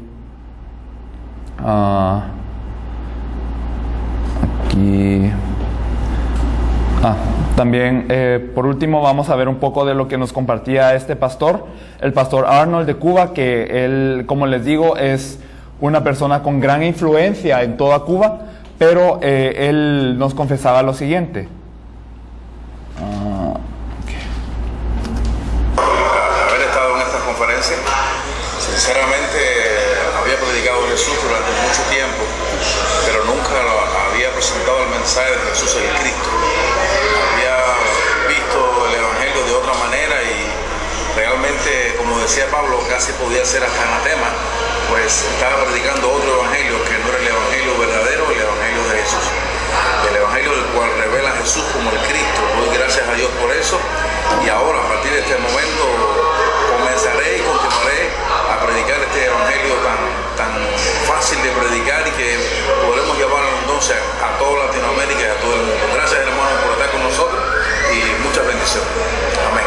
También por último vamos a ver un poco de lo que nos compartía este pastor, el pastor Arnold de Cuba, que él, como les digo, es una persona con gran influencia en toda Cuba, pero él nos confesaba lo siguiente. Haber estado en esta conferencia, Sinceramente había predicado a Jesús durante mucho tiempo, pero nunca había presentado el mensaje de Jesús el Cristo. Había visto el Evangelio de otra manera y realmente, como decía Pablo, casi podía ser hasta anatema, pues estaba predicando otro Evangelio que no era el Evangelio verdadero, el Evangelio de Jesús. El Evangelio del cual revela a Jesús como el Cristo. Doy gracias a Dios por eso y ahora a partir de este momento comenzaré y continuaré a predicar este Evangelio tan fácil de predicar y que podremos llevarlo entonces a toda Latinoamérica y a todo el mundo. Gracias, hermanos, por estar con nosotros y muchas bendiciones. Amén.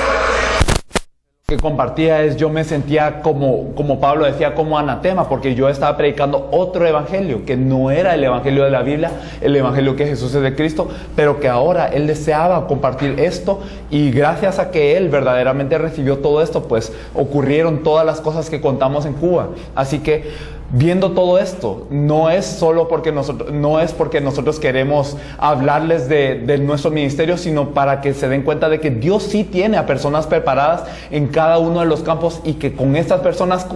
Que compartía es, yo me sentía como Pablo decía, como anatema, porque yo estaba predicando otro evangelio que no era el evangelio de la Biblia, el evangelio que Jesús es de Cristo, pero que ahora él deseaba compartir esto, y gracias a que él verdaderamente recibió todo esto, pues ocurrieron todas las cosas que contamos en Cuba. Así que viendo todo esto, no es solo porque nosotros queremos hablarles de nuestro ministerio, sino para que se den cuenta de que Dios sí tiene a personas preparadas en cada uno de los campos, y que con estas personas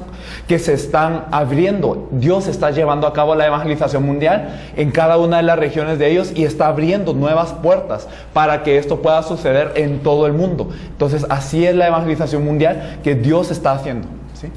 que se están abriendo, Dios está llevando a cabo la evangelización mundial en cada una de las regiones de ellos, y está abriendo nuevas puertas para que esto pueda suceder en todo el mundo. Entonces así es la evangelización mundial que Dios está haciendo, ¿sí?